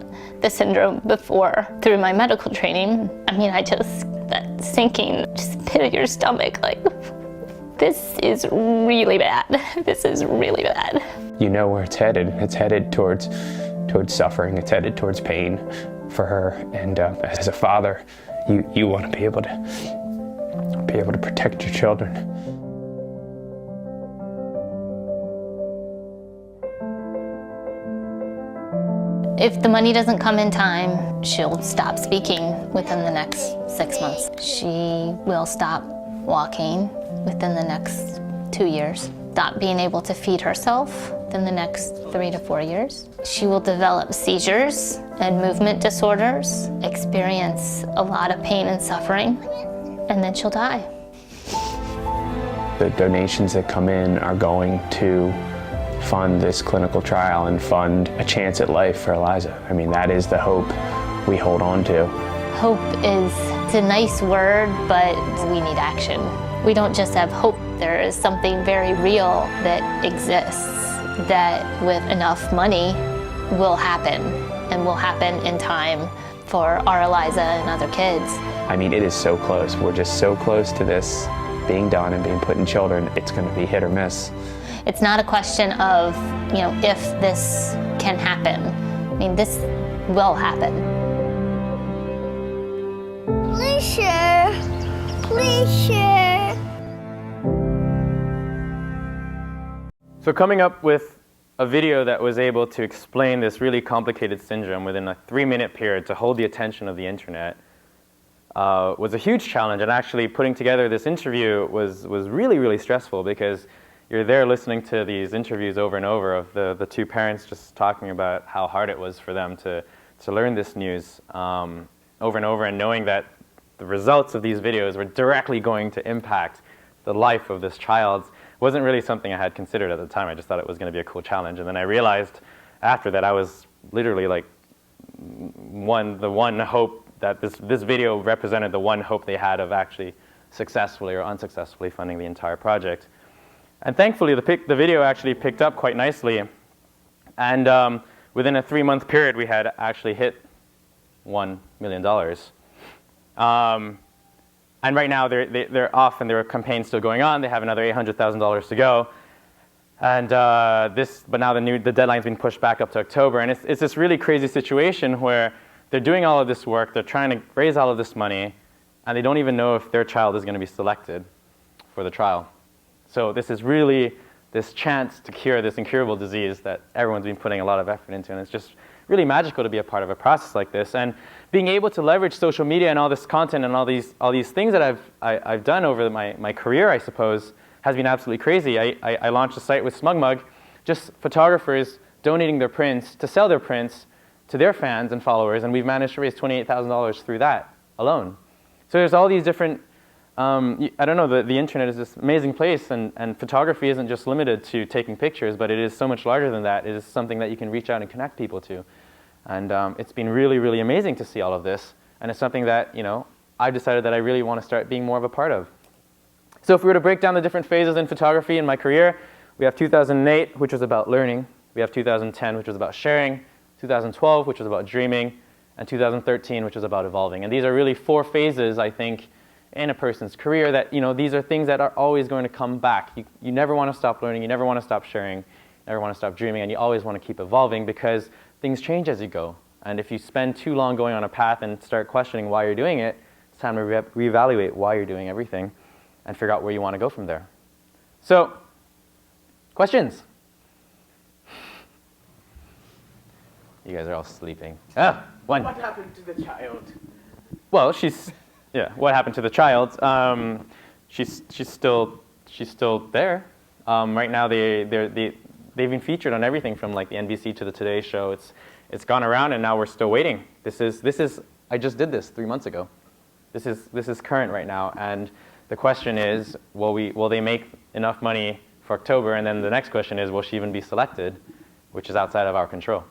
the syndrome before through my medical training, that sinking just pit of your stomach, like, this is really bad. This is really bad. You know where it's headed. It's headed towards suffering. It's headed towards pain for her. And as a father, you want to be able to protect your children. If the money doesn't come in time, she'll stop speaking within the next 6 months. She will stop walking within the next 2 years. Stop being able to feed herself within the next 3 to 4 years. She will develop seizures and movement disorders, experience a lot of pain and suffering, and then she'll die. The donations that come in are going to fund this clinical trial and fund a chance at life for Eliza. That is the hope we hold on to. Hope is a nice word, but we need action. We don't just have hope. There is something very real that exists that with enough money will happen, and will happen in time for our Eliza and other kids. It is so close. We're just so close to this being done and being put in children. It's going to be hit or miss. It's not a question of, if this can happen. This will happen. Please share. Please share. So coming up with a video that was able to explain this really complicated syndrome within a 3-minute period to hold the attention of the internet was a huge challenge. And actually putting together this interview was really, really stressful, because you're there listening to these interviews over and over of the 2 parents just talking about how hard it was for them to learn this news over and over, and knowing that the results of these videos were directly going to impact the life of this child wasn't really something I had considered at the time. I just thought it was going to be a cool challenge. And then I realized after that I was literally like the one hope that this video represented, the one hope they had of actually successfully or unsuccessfully funding the entire project. And thankfully, the video actually picked up quite nicely. And within a 3-month period, we had actually hit $1 million. And right now, they're off, and their campaign's still going on. They have another $800,000 to go. And but now the deadline's been pushed back up to October. And it's this really crazy situation where they're doing all of this work, they're trying to raise all of this money, and they don't even know if their child is going to be selected for the trial. So this is really this chance to cure this incurable disease that everyone's been putting a lot of effort into, and it's just really magical to be a part of a process like this. And being able to leverage social media and all this content and all these things that I've done over my career, I suppose, has been absolutely crazy. I launched a site with SmugMug, just photographers donating their prints to sell their prints to their fans and followers, and we've managed to raise $28,000 through that alone. So there's all these different, I don't know, the internet is this amazing place, and photography isn't just limited to taking pictures, but it is so much larger than that. It is something that you can reach out and connect people to. And it's been really, really amazing to see all of this, and it's something that, you know, I've decided that I really want to start being more of a part of. So if we were to break down the different phases in photography in my career, we have 2008, which was about learning. We have 2010, which was about sharing. 2012, which was about dreaming. And 2013, which was about evolving. And these are really 4 phases, I think, in a person's career that, you know, these are things that are always going to come back. You never want to stop learning. You never want to stop sharing. You never want to stop dreaming. And you always want to keep evolving because things change as you go. And if you spend too long going on a path and start questioning why you're doing it, it's time to reevaluate why you're doing everything and figure out where you want to go from there. So, questions? You guys are all sleeping. Ah, one. What happened to the child? Well, yeah. What happened to the child? She's still there. Right now, they've been featured on everything from like the NBC to the Today Show. It's gone around, and now we're still waiting. This is. I just did this 3 months ago. This is current right now, and the question is, will they make enough money for October? And then the next question is, will she even be selected, which is outside of our control.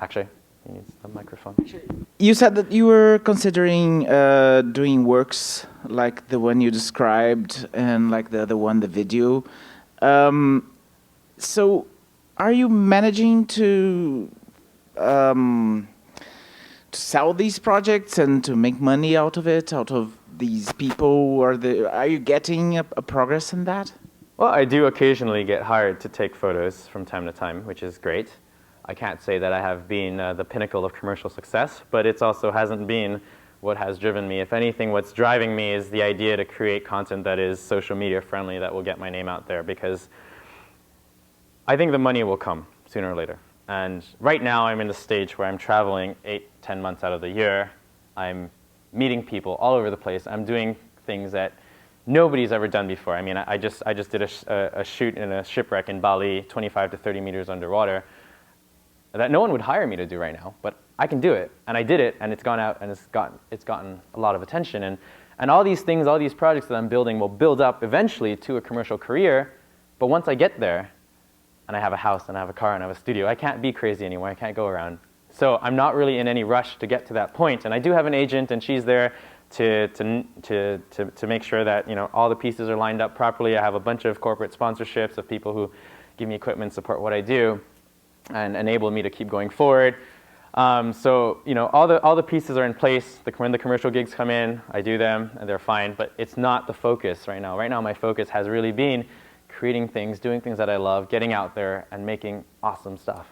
Actually, he needs the microphone. You said that you were considering doing works like the one you described and like the other one, the video. So are you managing to sell these projects and to make money out of it, out of these people? Are you getting a progress in that? Well, I do occasionally get hired to take photos from time to time, which is great. I can't say that I have been the pinnacle of commercial success, but it also hasn't been what has driven me. If anything, what's driving me is the idea to create content that is social media friendly, that will get my name out there, because I think the money will come sooner or later. And right now I'm in the stage where I'm traveling 8-10 months out of the year. I'm meeting people all over the place. I'm doing things that nobody's ever done before. I mean, I just did a shoot in a shipwreck in Bali, 25 to 30 meters underwater, that no one would hire me to do right now, but I can do it, and I did it, and it's gone out, and it's gotten a lot of attention, and all these things, all these projects that I'm building will build up eventually to a commercial career, but once I get there, and I have a house, and I have a car, and I have a studio, I can't be crazy anymore, I can't go around. So I'm not really in any rush to get to that point, and I do have an agent, and she's there to make sure that, you know, all the pieces are lined up properly. I have a bunch of corporate sponsorships of people who give me equipment, support what I do, and enable me to keep going forward. So, you know, all the pieces are in place. When the commercial gigs come in, I do them, and they're fine, but it's not the focus right now. Right now, my focus has really been creating things, doing things that I love, getting out there, and making awesome stuff.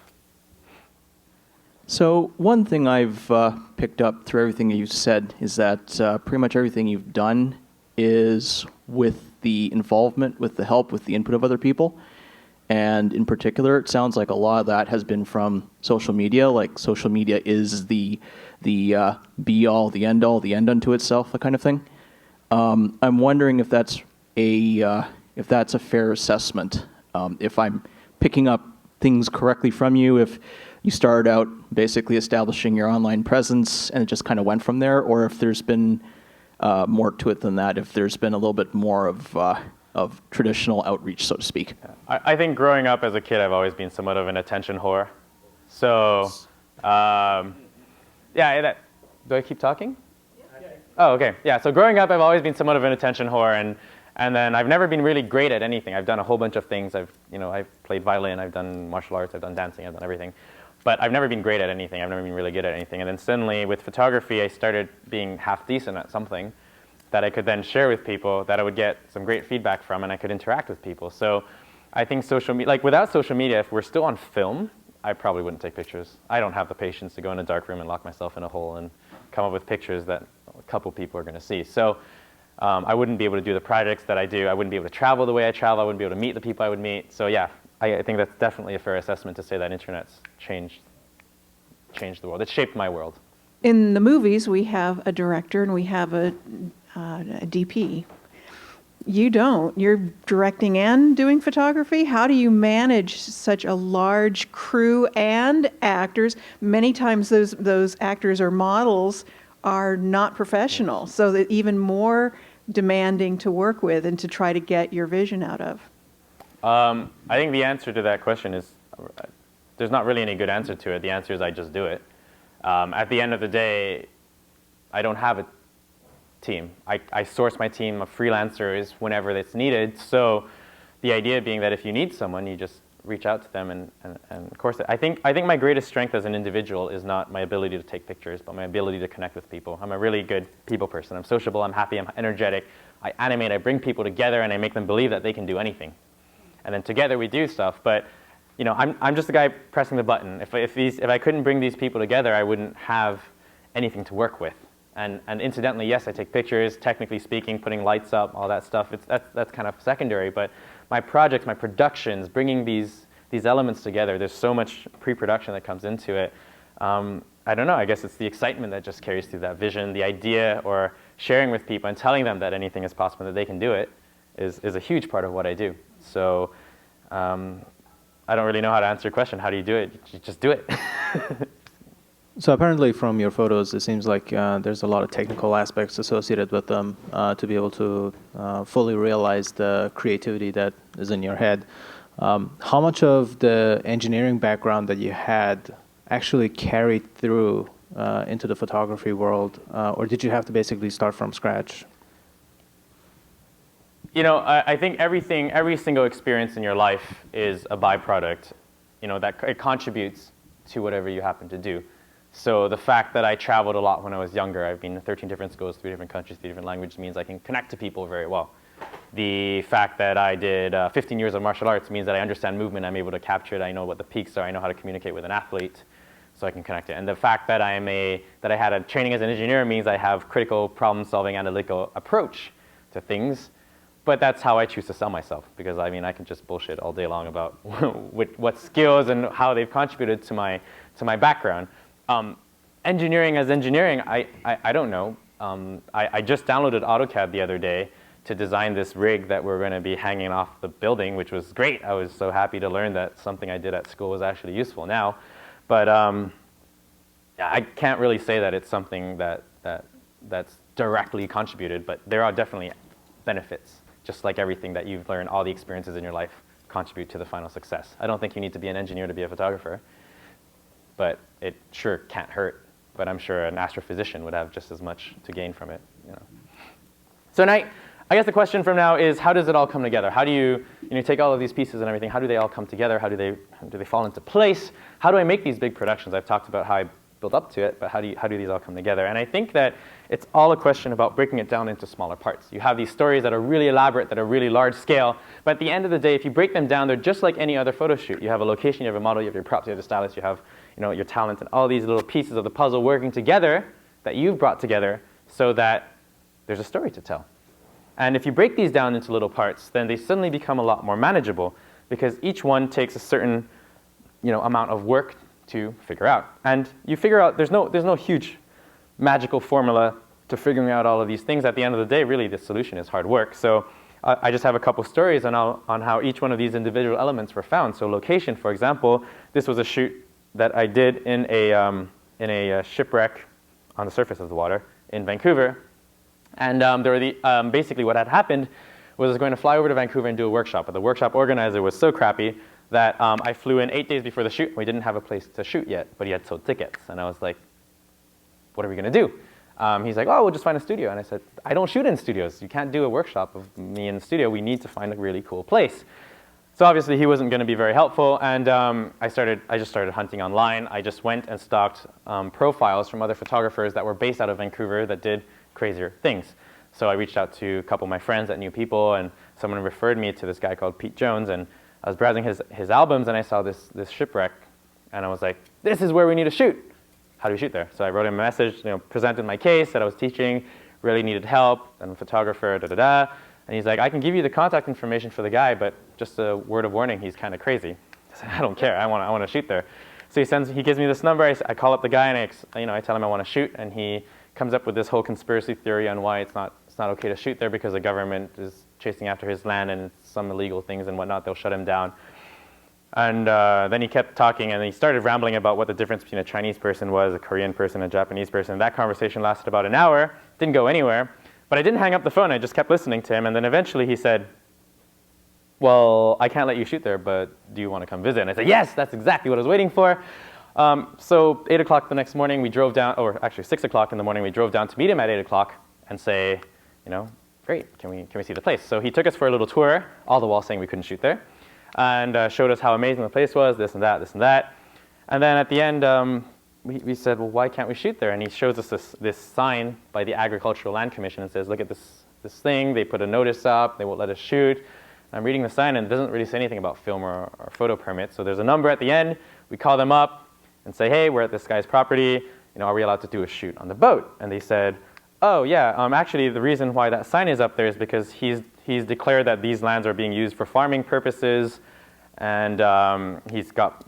So one thing I've picked up through everything you said is that pretty much everything you've done is with the involvement, with the help, with the input of other people. And in particular, it sounds like a lot of that has been from social media. Like social media is the be-all, the end-all, the end unto itself, that kind of thing. I'm wondering if that's a fair assessment. If I'm picking up things correctly from you, if you started out basically establishing your online presence and it just kind of went from there, or if there's been more to it than that, if there's been a little bit more of traditional outreach, so to speak. I think growing up as a kid, I've always been somewhat of an attention whore. So, yeah, do I keep talking? Yeah. Oh, okay. Yeah, so growing up, I've always been somewhat of an attention whore, and then I've never been really great at anything. I've done a whole bunch of things. I've played violin, I've done martial arts, I've done dancing, I've done everything. But I've never been great at anything. I've never been really good at anything. And then suddenly, with photography, I started being half decent at something that I could then share with people, that I would get some great feedback from, and I could interact with people. So I think social media, like without social media, if we're still on film, I probably wouldn't take pictures. I don't have the patience to go in a dark room and lock myself in a hole and come up with pictures that a couple people are going to see. So I wouldn't be able to do the projects that I do. I wouldn't be able to travel the way I travel. I wouldn't be able to meet the people I would meet. So yeah, I think that's definitely a fair assessment to say that internet's changed the world. It shaped my world. In the movies, we have a director and we have a DP. You don't. You're directing and doing photography. How do you manage such a large crew and actors? Many times those actors or models are not professional, so that even more demanding to work with and to try to get your vision out of. I think the answer to that question is, there's not really any good answer to it. The answer is I just do it. At the end of the day, I don't have a team. I source my team. A freelancer is whenever it's needed. So the idea being that if you need someone, you just reach out to them. And of course, I think my greatest strength as an individual is not my ability to take pictures, but my ability to connect with people. I'm a really good people person. I'm sociable. I'm happy. I'm energetic. I animate. I bring people together, and I make them believe that they can do anything. And then together we do stuff. But you know, I'm just the guy pressing the button. If I couldn't bring these people together, I wouldn't have anything to work with. And incidentally, yes, I take pictures, technically speaking, putting lights up, all that stuff. That's kind of secondary. But my projects, my productions, bringing these elements together, there's so much pre-production that comes into it. I don't know, I guess it's the excitement that just carries through that vision, the idea, or sharing with people and telling them that anything is possible, that they can do it, is a huge part of what I do. So I don't really know how to answer your question. How do you do it? You just do it. So apparently from your photos, it seems like there's a lot of technical aspects associated with them to be able to fully realize the creativity that is in your head. How much of the engineering background that you had actually carried through into the photography world, or did you have to basically start from scratch? You know, I think every single experience in your life is a byproduct, you know, that it contributes to whatever you happen to do. So the fact that I traveled a lot when I was younger, I've been to 13 different schools, 3 different countries, 3 different languages, means I can connect to people very well. The fact that I did 15 years of martial arts means that I understand movement, I'm able to capture it, I know what the peaks are, I know how to communicate with an athlete, so I can connect it. And the fact that I had a training as an engineer means I have critical problem-solving analytical approach to things. But that's how I choose to sell myself, because I mean I can just bullshit all day long about what skills and how they've contributed to my background. Engineering as engineering, I don't know. I just downloaded AutoCAD the other day to design this rig that we're going to be hanging off the building, which was great. I was so happy to learn that something I did at school was actually useful now. But I can't really say that it's something that's directly contributed, but there are definitely benefits. Just like everything that you've learned, all the experiences in your life contribute to the final success. I don't think you need to be an engineer to be a photographer, but it sure can't hurt. But I'm sure an astrophysician would have just as much to gain from it. You know. So now, I guess the question from now is, how does it all come together? How do you take all of these pieces and everything? How do they all come together? How do they fall into place? How do I make these big productions? I've talked about how I build up to it, but how do these all come together? And I think that it's all a question about breaking it down into smaller parts. You have these stories that are really elaborate, that are really large scale, but at the end of the day, if you break them down, they're just like any other photo shoot. You have a location, you have a model, you have your props, you have the stylist, you have your talent, and all these little pieces of the puzzle working together that you've brought together so that there's a story to tell. And if you break these down into little parts, then they suddenly become a lot more manageable, because each one takes a certain amount of work to figure out. And you figure out there's no huge magical formula to figuring out all of these things. At the end of the day, really, the solution is hard work. So I just have a couple stories on how each one of these individual elements were found. So location, for example, this was a shoot that I did in a shipwreck on the surface of the water in Vancouver. And basically what had happened was I was going to fly over to Vancouver and do a workshop, but the workshop organizer was so crappy that I flew in 8 days before the shoot. We didn't have a place to shoot yet, but he had sold tickets. And I was like, what are we going to do? He's like, oh, we'll just find a studio. And I said, I don't shoot in studios. You can't do a workshop of me in the studio. We need to find a really cool place. So obviously he wasn't going to be very helpful, and I just started hunting online. I just went and stalked profiles from other photographers that were based out of Vancouver that did crazier things. So I reached out to a couple of my friends that knew people, and someone referred me to this guy called Pete Jones, and I was browsing his albums, and I saw this shipwreck, and I was like, this is where we need to shoot. How do we shoot there? So I wrote him a message, presented my case, that I was teaching, really needed help, and a photographer, da-da-da. And he's like, I can give you the contact information for the guy, but just a word of warning, he's kind of crazy. I said, I don't care, I want to shoot there. So he gives me this number, I call up the guy, and I tell him I want to shoot, and he comes up with this whole conspiracy theory on why it's not okay to shoot there because the government is chasing after his land and some illegal things and whatnot, they'll shut him down. And then he kept talking, and he started rambling about what the difference between a Chinese person was, a Korean person, a Japanese person. That conversation lasted about an hour, didn't go anywhere. But I didn't hang up the phone, I just kept listening to him, and then eventually he said, well, I can't let you shoot there, but do you want to come visit? And I said, yes, that's exactly what I was waiting for. So 8 o'clock the next morning, we drove down, or actually 6 o'clock in the morning, we drove down to meet him at 8 o'clock and say, great, can we see the place? So he took us for a little tour, all the while saying we couldn't shoot there, and showed us how amazing the place was, this and that, this and that. And then at the end, we said, well, why can't we shoot there? And he shows us this sign by the Agricultural Land Commission and says, look at this thing, they put a notice up, they won't let us shoot. I'm reading the sign, and it doesn't really say anything about film or photo permits. So there's a number at the end. We call them up and say, hey, we're at this guy's property. Are we allowed to do a shoot on the boat? And they said, oh, yeah, actually, the reason why that sign is up there is because he's declared that these lands are being used for farming purposes, and he's got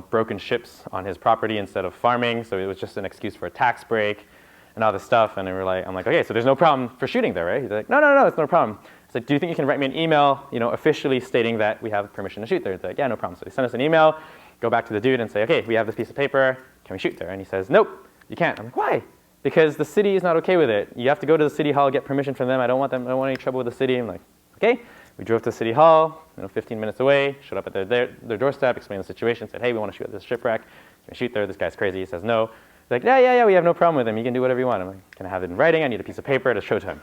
broken ships on his property instead of farming, so it was just an excuse for a tax break and all this stuff. And I'm like, okay, so there's no problem for shooting there, right? He's like, no, it's no problem. I said, do you think you can write me an email, officially stating that we have permission to shoot there? He's like, yeah, no problem. So he sent us an email, go back to the dude and say, okay, we have this piece of paper, can we shoot there? And he says, nope, you can't. I'm like, why? Because the city is not okay with it. You have to go to the city hall, get permission from them. I don't want any trouble with the city. I'm like, okay. We drove to City Hall, 15 minutes away, showed up at their doorstep, explained the situation, said, hey, we want to shoot at this shipwreck. Can we shoot there? This guy's crazy. He says, no. He's like, yeah, we have no problem with him. You can do whatever you want. I'm like, can I have it in writing? I need a piece of paper to show to him.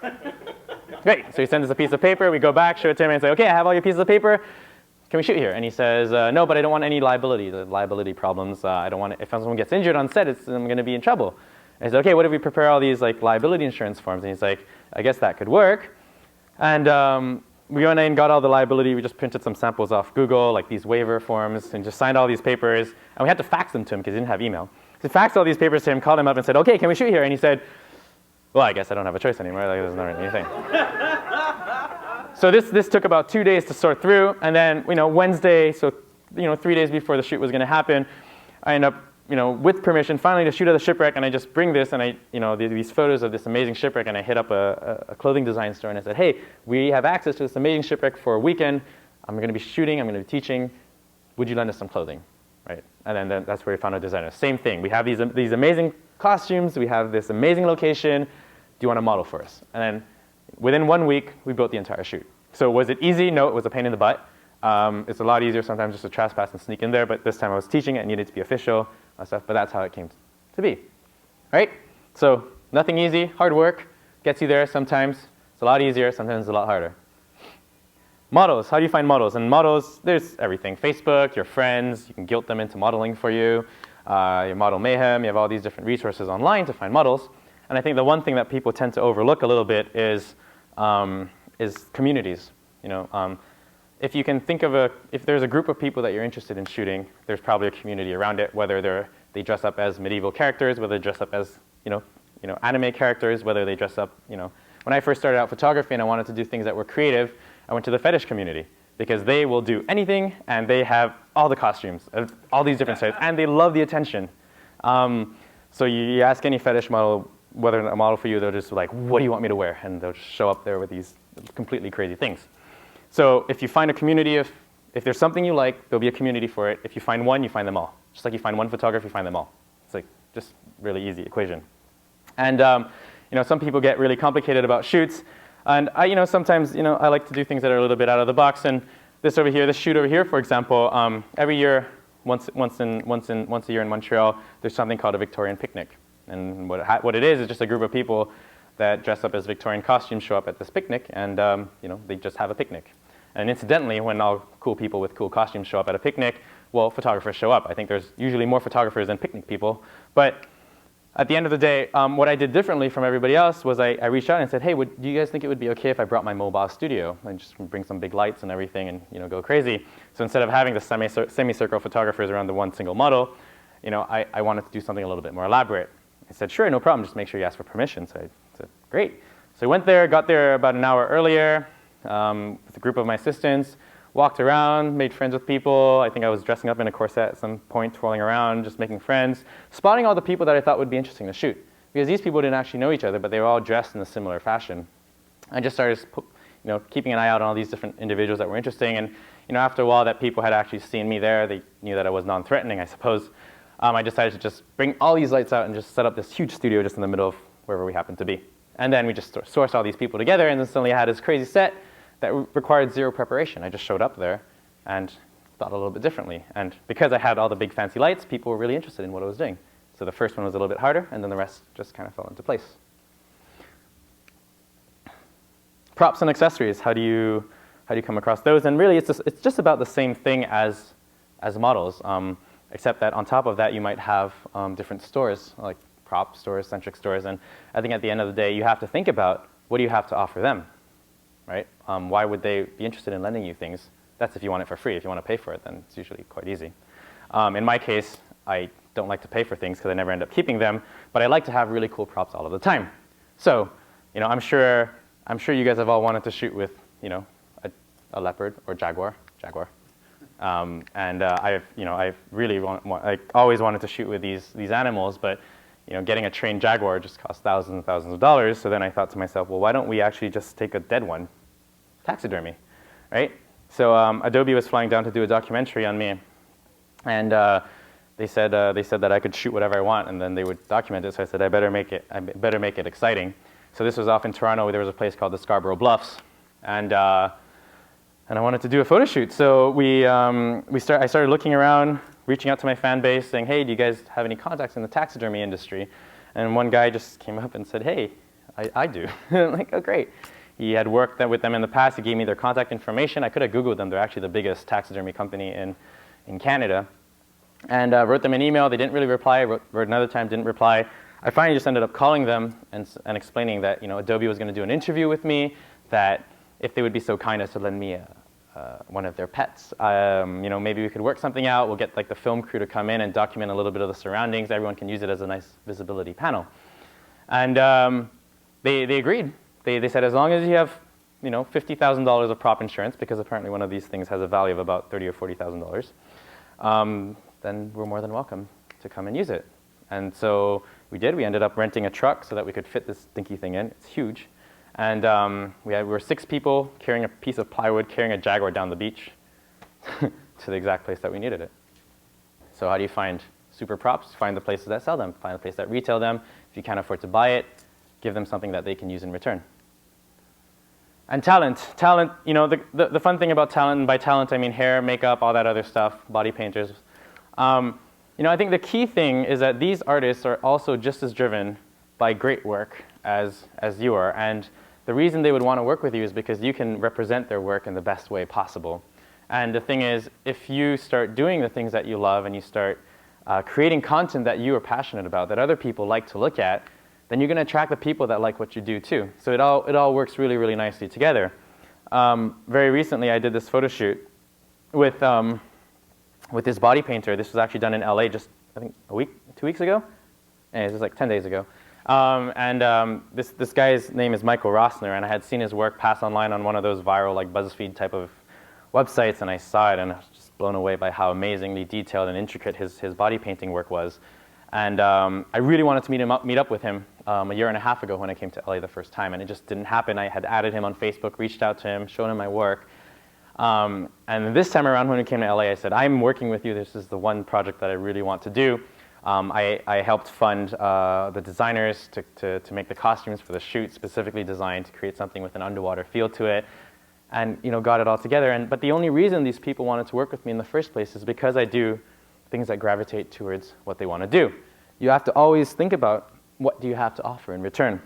Great. So he sends us a piece of paper. We go back, show it to him, and say, okay, I have all your pieces of paper. Can we shoot here? And he says, no, but I don't want any liability problems. I don't want it. If someone gets injured on set, I'm going to be in trouble. And I said, okay, what if we prepare all these liability insurance forms? And he's like, I guess that could work. And we went in, got all the liability. We just printed some samples off Google, these waiver forms, and just signed all these papers. And we had to fax them to him because he didn't have email. So we faxed all these papers to him, called him up, and said, okay, can we shoot here? And he said, well, I guess I don't have a choice anymore. There's not really anything. So this took about 2 days to sort through. And then, Wednesday, so 3 days before the shoot was going to happen, I end up, with permission, finally to shoot at the shipwreck. And I just bring this, and these photos of this amazing shipwreck, and I hit up a clothing design store, and I said, hey, we have access to this amazing shipwreck for a weekend. I'm going to be shooting. I'm going to be teaching. Would you lend us some clothing? Right? And then that's where we found a designer. Same thing. We have these amazing costumes. We have this amazing location. Do you want to model for us? And then within 1 week, we built the entire shoot. So was it easy? No, it was a pain in the butt. It's a lot easier sometimes just to trespass and sneak in there, but this time I was teaching it. It needed to be official stuff, but that's how it came to be. Right? So nothing easy, hard work gets you there sometimes. It's a lot easier, sometimes it's a lot harder. Models, how do you find models? And models, there's everything. Facebook, your friends, you can guilt them into modeling for you. Your Model Mayhem, you have all these different resources online to find models. And I think the one thing that people tend to overlook a little bit is communities. If you can think of if there's a group of people that you're interested in shooting, there's probably a community around it, whether they dress up as medieval characters, whether they dress up as anime characters, whether they dress up, When I first started out photography and I wanted to do things that were creative, I went to the fetish community because they will do anything and they have all the costumes of all these different styles and they love the attention. So you ask any fetish model whether a model for you, they'll just be like, what do you want me to wear? And they'll just show up there with these completely crazy things. So if you find a community, if there's something you like, there'll be a community for it. If you find one, you find them all. Just like you find one photographer, you find them all. It's just really easy equation. And some people get really complicated about shoots. And sometimes I like to do things that are a little bit out of the box. And this shoot over here, for example, every year, once a year in Montreal, there's something called a Victorian picnic. And what it is just a group of people that dress up as Victorian costumes show up at this picnic, and they just have a picnic. And incidentally, when all cool people with cool costumes show up at a picnic, well, photographers show up. I think there's usually more photographers than picnic people. But at the end of the day, what I did differently from everybody else was I reached out and said, hey, do you guys think it would be okay if I brought my mobile studio and just bring some big lights and everything and go crazy? So instead of having the semicircle photographers around the one single model, I wanted to do something a little bit more elaborate. I said, sure, no problem, just make sure you ask for permission. So I said, great. So I went there, got there about an hour earlier with a group of my assistants, walked around, made friends with people. I think I was dressing up in a corset at some point, twirling around, just making friends, spotting all the people that I thought would be interesting to shoot. Because these people didn't actually know each other, but they were all dressed in a similar fashion. I just started keeping an eye out on all these different individuals that were interesting. And after a while that people had actually seen me there, they knew that I was non-threatening, I suppose. I decided to just bring all these lights out and just set up this huge studio just in the middle of wherever we happened to be. And then we just sourced all these people together, and then suddenly I had this crazy set that required zero preparation. I just showed up there and thought a little bit differently. And because I had all the big fancy lights, people were really interested in what I was doing. So the first one was a little bit harder, and then the rest just kind of fell into place. Props and accessories, how do you come across those? And really, it's just about the same thing as models, except that on top of that, you might have different stores, like prop stores, centric stores. And I think at the end of the day, you have to think about what do you have to offer them, right? Why would they be interested in lending you things? That's if you want it for free. If you want to pay for it, then it's usually quite easy. In my case, I don't like to pay for things because I never end up keeping them, but I like to have really cool props all of the time. So, I'm sure you guys have all wanted to shoot with, a leopard or jaguar. I've really I always wanted to shoot with these animals, but getting a trained jaguar just costs thousands and thousands of dollars. So then I thought to myself, well, why don't we actually just take a dead one, taxidermy, right? So Adobe was flying down to do a documentary on me, and they said that I could shoot whatever I want, and then they would document it. So I said I better make it exciting. So this was off in Toronto. There was a place called the Scarborough Bluffs, and I wanted to do a photo shoot. So I started looking around, reaching out to my fan base, saying, hey, do you guys have any contacts in the taxidermy industry? And one guy just came up and said, hey, I do. I'm like, oh, great. He had worked with them in the past. He gave me their contact information. I could have Googled them. They're actually the biggest taxidermy company in Canada. And wrote them an email. They didn't really reply. Wrote another time, didn't reply. I finally just ended up calling them and explaining that Adobe was going to do an interview with me, that if they would be so kind as to lend me one of their pets, maybe we could work something out. We'll get like the film crew to come in and document a little bit of the surroundings. Everyone can use it as a nice visibility panel. And they agreed. They said as long as you have $50,000 of prop insurance, because apparently one of these things has a value of about $30,000 or $40,000, then we're more than welcome to come and use it. And so we did. We ended up renting a truck so that we could fit this dinky thing in. It's huge. And we were 6 people carrying a piece of plywood, carrying a jaguar down the beach to the exact place that we needed it. So how do you find super props? Find the places that sell them. Find the place that retail them. If you can't afford to buy it, give them something that they can use in return. And talent, the fun thing about talent, and by talent I mean hair, makeup, all that other stuff, body painters. I think the key thing is that these artists are also just as driven by great work as you are. And the reason they would want to work with you is because you can represent their work in the best way possible. And the thing is, if you start doing the things that you love and you start creating content that you are passionate about, that other people like to look at, then you're going to attract the people that like what you do too. So it all works really, really nicely together. Very recently, I did this photo shoot with this body painter. This was actually done in LA just, I think, 2 weeks ago? Anyways, it was like 10 days ago. This guy's name is Michael Rossner, and I had seen his work pass online on one of those viral, like BuzzFeed type of websites, and I saw it, and I was just blown away by how amazingly detailed and intricate his body painting work was. And I really wanted to meet up with him a year and a half ago when I came to LA the first time, and it just didn't happen. I had added him on Facebook, reached out to him, shown him my work. And this time around when we came to LA, I said, I'm working with you. This is the one project that I really want to do. I helped fund the designers to make the costumes for the shoot, specifically designed to create something with an underwater feel to it, and got it all together. But the only reason these people wanted to work with me in the first place is because I do things that gravitate towards what they want to do. You have to always think about what do you have to offer in return.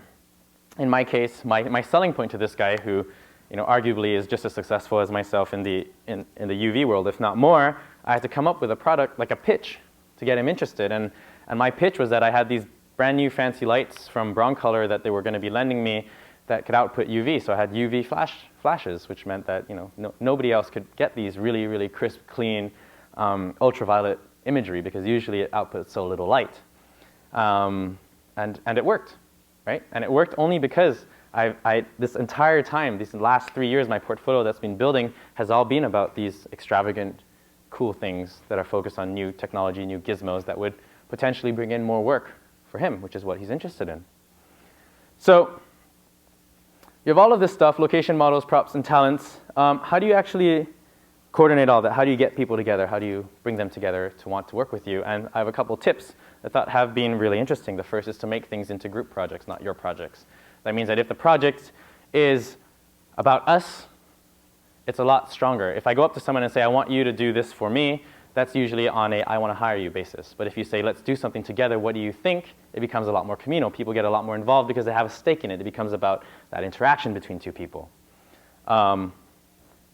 In my case, my selling point to this guy, who arguably is just as successful as myself in the UV world, if not more, I had to come up with a product, like a pitch, to get him interested. And my pitch was that I had these brand new fancy lights from Broncolor that they were going to be lending me that could output UV. So I had UV flashes, which meant that nobody else could get these really, really crisp, clean, ultraviolet imagery, because usually it outputs so little light. And it worked, right? And it worked only because This entire time, these last 3 years, my portfolio that's been building has all been about these extravagant, cool things that are focused on new technology, new gizmos that would potentially bring in more work for him, which is what he's interested in. So you have all of this stuff, location models, props, and talents. How do you actually coordinate all that? How do you get people together? How do you bring them together to want to work with you? And I have a couple tips that I thought have been really interesting. The first is to make things into group projects, not your projects. That means that if the project is about us, it's a lot stronger. If I go up to someone and say, I want you to do this for me, that's usually on a I want to hire you basis. But if you say, let's do something together, what do you think? It becomes a lot more communal. People get a lot more involved because they have a stake in it. It becomes about that interaction between two people.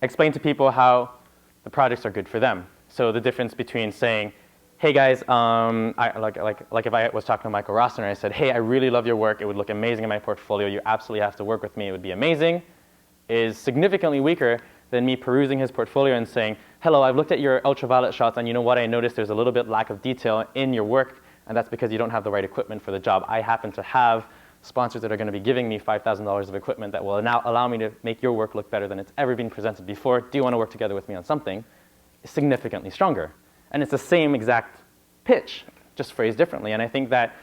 Explain to people how the projects are good for them. So the difference between saying, hey guys, like if I was talking to Michael Rossner and I said, hey, I really love your work. It would look amazing in my portfolio. You absolutely have to work with me. It would be amazing, is significantly weaker than me perusing his portfolio and saying, hello, I've looked at your ultraviolet shots, and you know what? I noticed there's a little bit lack of detail in your work, and that's because you don't have the right equipment for the job. I happen to have sponsors that are going to be giving me $5,000 of equipment that will now allow me to make your work look better than it's ever been presented before. Do you want to work together with me on something? It's significantly stronger. And it's the same exact pitch, just phrased differently. And I think that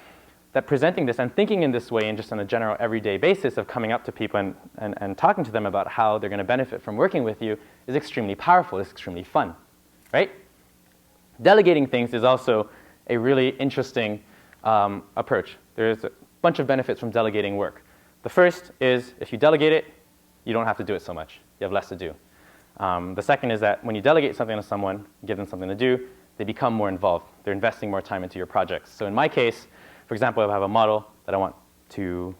presenting this and thinking in this way and just on a general everyday basis of coming up to people and talking to them about how they're going to benefit from working with you is extremely powerful. It's extremely fun, right? Delegating things is also a really interesting approach. There's a bunch of benefits from delegating work. The first is if you delegate it, you don't have to do it so much. You have less to do. The second is that when you delegate something to someone, give them something to do, they become more involved. They're investing more time into your projects. So in my case, for example, if I have a model that I want to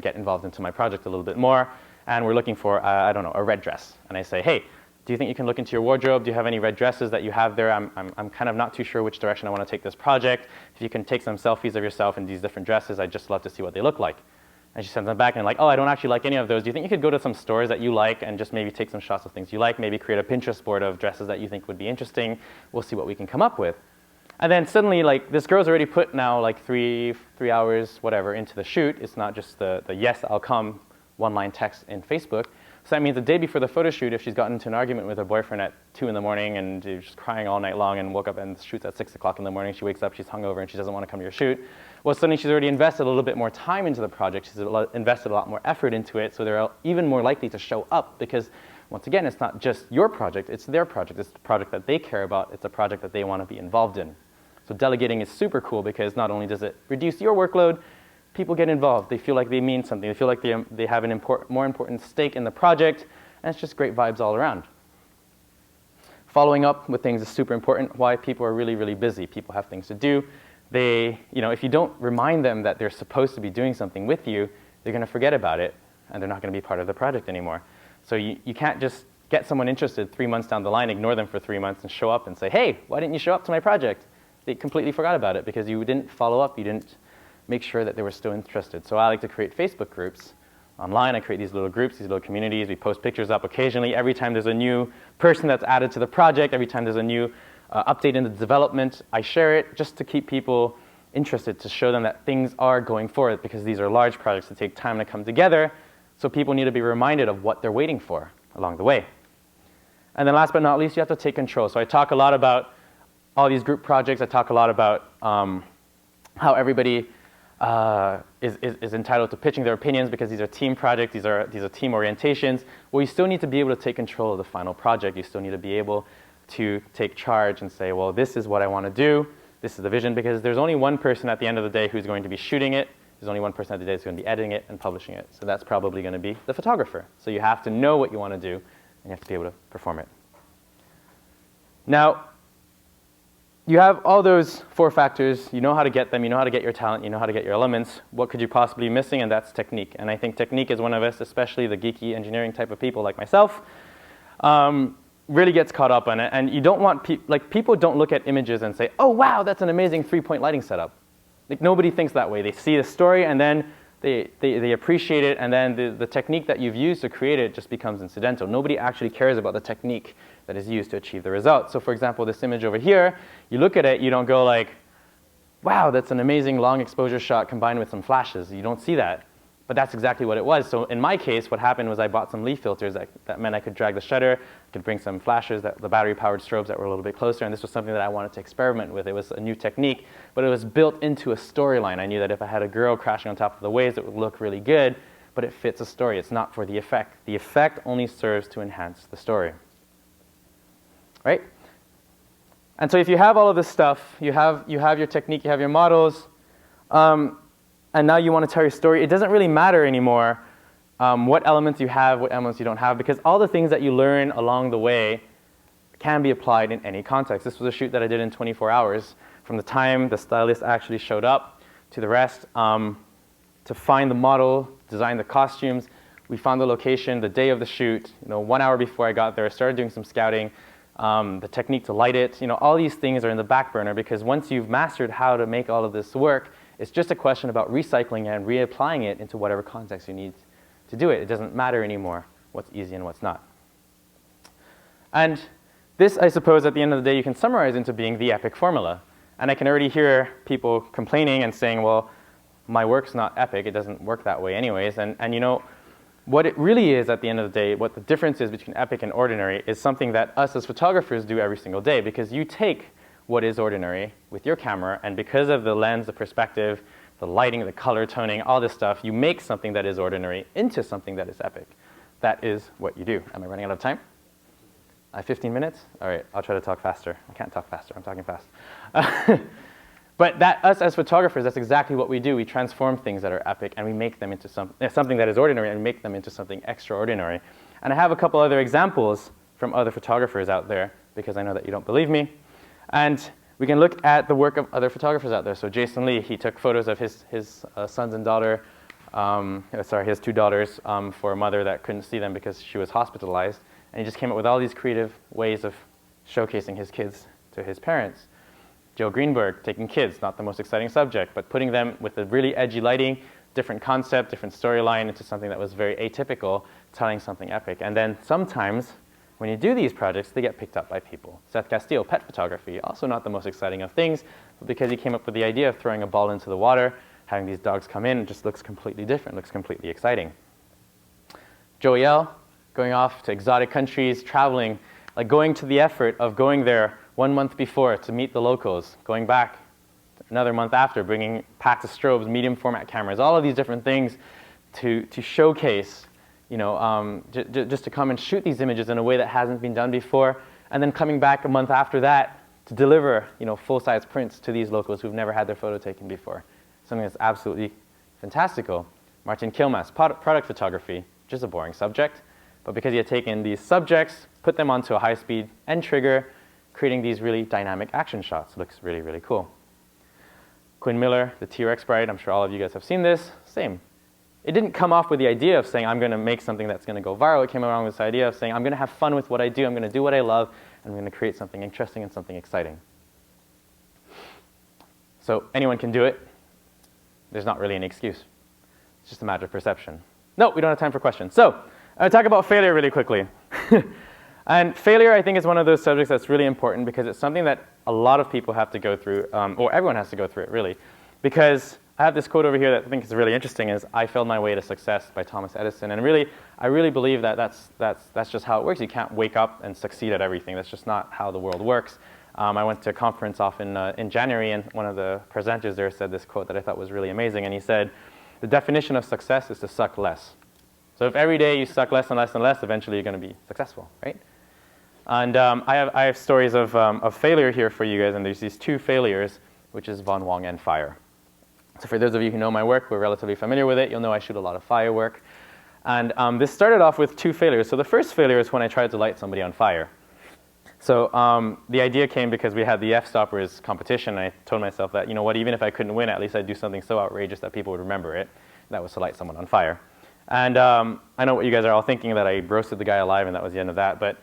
get involved into my project a little bit more, and we're looking for, I don't know, a red dress. And I say, hey, do you think you can look into your wardrobe? Do you have any red dresses that you have there? I'm kind of not too sure which direction I want to take this project. If you can take some selfies of yourself in these different dresses, I'd just love to see what they look like. And she sends them back and like, oh, I don't actually like any of those. Do you think you could go to some stores that you like and just maybe take some shots of things you like, maybe create a Pinterest board of dresses that you think would be interesting? We'll see what we can come up with. And then suddenly, like, this girl's already put now like three hours, whatever, into the shoot. It's not just the yes, I'll come, one-line text in Facebook. So that means the day before the photo shoot, if she's gotten into an argument with her boyfriend at 2 in the morning and she's just crying all night long and woke up and the shoot's at 6 o'clock in the morning, she wakes up, she's hungover, and she doesn't want to come to your shoot. Well, suddenly she's already invested a little bit more time into the project. She's invested a lot more effort into it, so they're even more likely to show up because, once again, it's not just your project, it's their project. It's the project that they care about. It's a project that they want to be involved in. So delegating is super cool because not only does it reduce your workload, people get involved. They feel like they mean something. They feel like they have an more important stake in the project, and it's just great vibes all around. Following up with things is super important. Why? People are really, really busy. People have things to do. If you don't remind them that they're supposed to be doing something with you, they're going to forget about it, and they're not going to be part of the project anymore. So you can't just get someone interested 3 months down the line, ignore them for 3 months, and show up and say, hey, why didn't you show up to my project? They completely forgot about it because you didn't follow up. You didn't make sure that they were still interested. So I like to create Facebook groups. Online, I create these little groups, these little communities. We post pictures up occasionally. Every time there's a new person that's added to the project, every time there's a new update in the development, I share it just to keep people interested, to show them that things are going forward because these are large projects that take time to come together. So people need to be reminded of what they're waiting for along the way. And then last but not least, you have to take control. So I talk a lot about all these group projects. I talk a lot about how everybody is entitled to pitching their opinions because these are team projects, these are team orientations. Well, you still need to be able to take control of the final project. You still need to be able to take charge and say, well, this is what I want to do. This is the vision, because there's only one person at the end of the day who's going to be shooting it. There's only one person at the day who's going to be editing it and publishing it. So that's probably going to be the photographer. So you have to know what you want to do, and you have to be able to perform it. Now, you have all those 4 factors. You know how to get them. You know how to get your talent. You know how to get your elements. What could you possibly be missing? And that's technique. And I think technique is one of us, especially the geeky engineering type of people like myself, really gets caught up on it. And you don't want people don't look at images and say, oh, wow, that's an amazing 3-point lighting setup. Like, nobody thinks that way. They see the story, and then they appreciate it, and then the technique that you've used to create it just becomes incidental. Nobody actually cares about the technique that is used to achieve the result. So for example, this image over here, you look at it, you don't go like, wow, that's an amazing long exposure shot combined with some flashes. You don't see that. But that's exactly what it was. So in my case, what happened was I bought some leaf filters that meant I could drag the shutter, could bring some flashes, the battery-powered strobes that were a little bit closer, and this was something that I wanted to experiment with. It was a new technique, but it was built into a storyline. I knew that if I had a girl crashing on top of the waves, it would look really good, but it fits a story. It's not for the effect. The effect only serves to enhance the story. Right? And so if you have all of this stuff, you have your technique, you have your models, and now you want to tell your story, it doesn't really matter anymore what elements you have, what elements you don't have, because all the things that you learn along the way can be applied in any context. This was a shoot that I did in 24 hours, from the time the stylist actually showed up to the rest, to find the model, design the costumes. We found the location the day of the shoot. 1 hour before I got there, I started doing some scouting, the technique to light it. All these things are in the back burner, because once you've mastered how to make all of this work, it's just a question about recycling and reapplying it into whatever context you need to do it. It doesn't matter anymore what's easy and what's not. And this, I suppose, at the end of the day, you can summarize into being the epic formula. And I can already hear people complaining and saying, well, my work's not epic. It doesn't work that way anyways. And what it really is at the end of the day, what the difference is between epic and ordinary is something that us as photographers do every single day, because you take what is ordinary with your camera, and because of the lens, the perspective, the lighting, the color toning, all this stuff, you make something that is ordinary into something that is epic. That is what you do. Am I running out of time? I have 15 minutes? All right, I'll try to talk faster. I can't talk faster, I'm talking fast. But us as photographers, that's exactly what we do. We transform things that are epic and we make them into something that is ordinary and make them into something extraordinary. And I have a couple other examples from other photographers out there, because I know that you don't believe me. And we can look at the work of other photographers out there. So Jason Lee, he took photos of his sons and daughter, his two daughters, for a mother that couldn't see them because she was hospitalized. And he just came up with all these creative ways of showcasing his kids to his parents. Joe Greenberg, taking kids, not the most exciting subject, but putting them with a really edgy lighting, different concept, different storyline into something that was very atypical, telling something epic. And then sometimes, when you do these projects, they get picked up by people. Seth Castile, pet photography, also not the most exciting of things, but because he came up with the idea of throwing a ball into the water, having these dogs come in, it just looks completely different, looks completely exciting. Joey L, going off to exotic countries, traveling, like going to the effort of going there 1 month before to meet the locals, going back another month after, bringing packs of strobes, medium format cameras, all of these different things to showcase, just to come and shoot these images in a way that hasn't been done before, and then coming back a month after that to deliver, full-size prints to these locals who've never had their photo taken before. Something that's absolutely fantastical. Martin Kilmas, product photography, just a boring subject, but because he had taken these subjects, put them onto a high-speed end trigger, creating these really dynamic action shots. Looks really, really cool. Quinn Miller, the T-Rex bride, I'm sure all of you guys have seen this, same. It didn't come off with the idea of saying, I'm going to make something that's going to go viral. It came along with this idea of saying, I'm going to have fun with what I do, I'm going to do what I love, and I'm going to create something interesting and something exciting. So anyone can do it. There's not really any excuse. It's just a matter of perception. No, we don't have time for questions. So I'll talk about failure really quickly. And failure, I think, is one of those subjects that's really important, because it's something that a lot of people have to go through, or everyone has to go through it, really. Because I have this quote over here that I think is really interesting, is "I failed my way to success" by Thomas Edison. And really, I really believe that that's just how it works. You can't wake up and succeed at everything. That's just not how the world works. I went to a conference off in January, and one of the presenters there said this quote that I thought was really amazing. And he said, "The definition of success is to suck less." So if every day you suck less and less and less, eventually you're going to be successful, right? And I have stories of failure here for you guys, and there's these two failures, which is Von Wong and fire. So for those of you who know my work, we're relatively familiar with it. You'll know I shoot a lot of firework. And this started off with two failures. So the first failure is when I tried to light somebody on fire. So the idea came because we had the F-Stoppers competition, and I told myself that, even if I couldn't win, at least I'd do something so outrageous that people would remember it. That was to light someone on fire. And I know what you guys are all thinking, that I roasted the guy alive and that was the end of that. But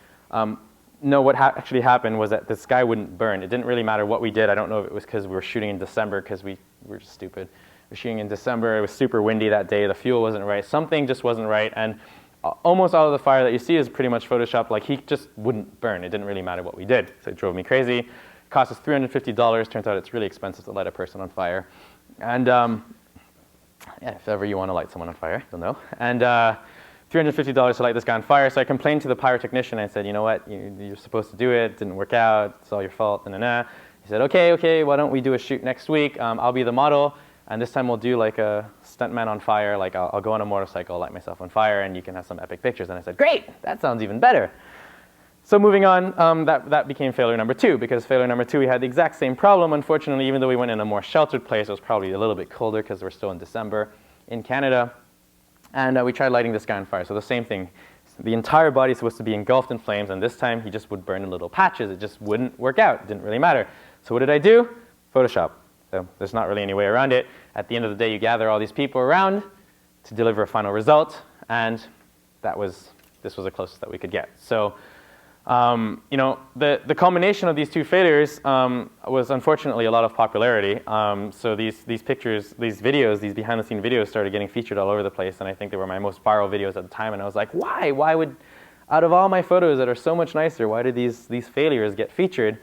no, what actually happened was that this guy wouldn't burn. It didn't really matter what we did. I don't know if it was because we were shooting in December, because we were just stupid. We were shooting in December. It was super windy that day. The fuel wasn't right. Something just wasn't right. And almost all of the fire that you see is pretty much Photoshopped. Like, he just wouldn't burn. It didn't really matter what we did. So it drove me crazy. It cost us $350. Turns out it's really expensive to light a person on fire. And Yeah, if ever you want to light someone on fire, you'll know. And $350 to light this guy on fire. So I complained to the pyrotechnician. I said, you know what, you're supposed to do it. It didn't work out. It's all your fault. He said, okay, why don't we do a shoot next week? I'll be the model. And this time we'll do like a stuntman on fire. Like I'll go on a motorcycle, light myself on fire, and you can have some epic pictures. And I said, great, that sounds even better. So moving on, that became failure number 2, because failure number 2, we had the exact same problem. Unfortunately, even though we went in a more sheltered place, it was probably a little bit colder because we're still in December in Canada. And we tried lighting this guy on fire. So the same thing. The entire body is supposed to be engulfed in flames, and this time he just would burn in little patches. It just wouldn't work out. It didn't really matter. So what did I do? Photoshop. So there's not really any way around it. At the end of the day, you gather all these people around to deliver a final result, and this was the closest that we could get. So the culmination of these 2 failures was unfortunately a lot of popularity. So these pictures, these videos, these behind-the-scenes videos started getting featured all over the place, and I think they were my most viral videos at the time. And I was like, why? Why would, out of all my photos that are so much nicer, why did these failures get featured?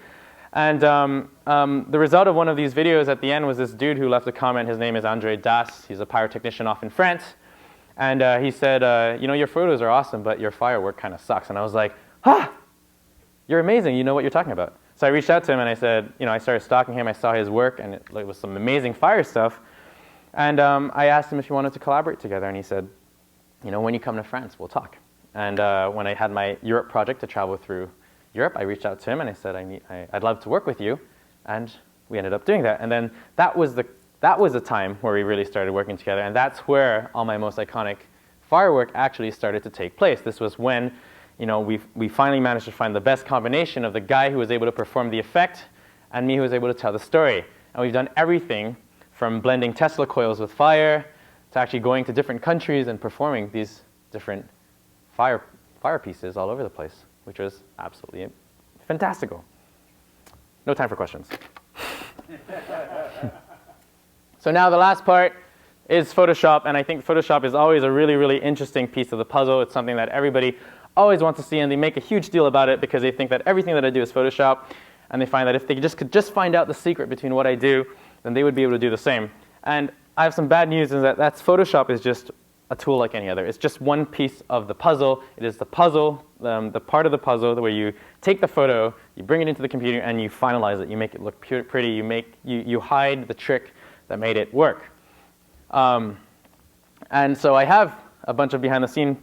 And the result of one of these videos at the end was this dude who left a comment. His name is Andre Das. He's a pyrotechnician off in France. And he said, your photos are awesome, but your firework kind of sucks. And I was like, you're amazing. You know what you're talking about. So I reached out to him and I said, I started stalking him. I saw his work, and it was some amazing fire stuff. And I asked him if he wanted to collaborate together. And he said, when you come to France, we'll talk. And when I had my Europe project to travel through Europe, I reached out to him and I said, I'd love to work with you. And we ended up doing that. And then that was the time where we really started working together. And that's where all my most iconic firework actually started to take place. This was when we finally managed to find the best combination of the guy who was able to perform the effect and me who was able to tell the story. And we've done everything from blending Tesla coils with fire to actually going to different countries and performing these different fire pieces all over the place, which was absolutely fantastical. No time for questions. So now the last part is Photoshop, and I think Photoshop is always a really, really interesting piece of the puzzle. It's something that everybody always wants to see, and they make a huge deal about it because they think that everything that I do is Photoshop, and they find that if they could just find out the secret between what I do, then they would be able to do the same. And I have some bad news, is that Photoshop is just a tool like any other. It's just one piece of the puzzle. It is the puzzle, the part of the puzzle where you take the photo, you bring it into the computer, and you finalize it. You make it look pretty. You hide the trick that made it work. And so I have a bunch of behind-the-scene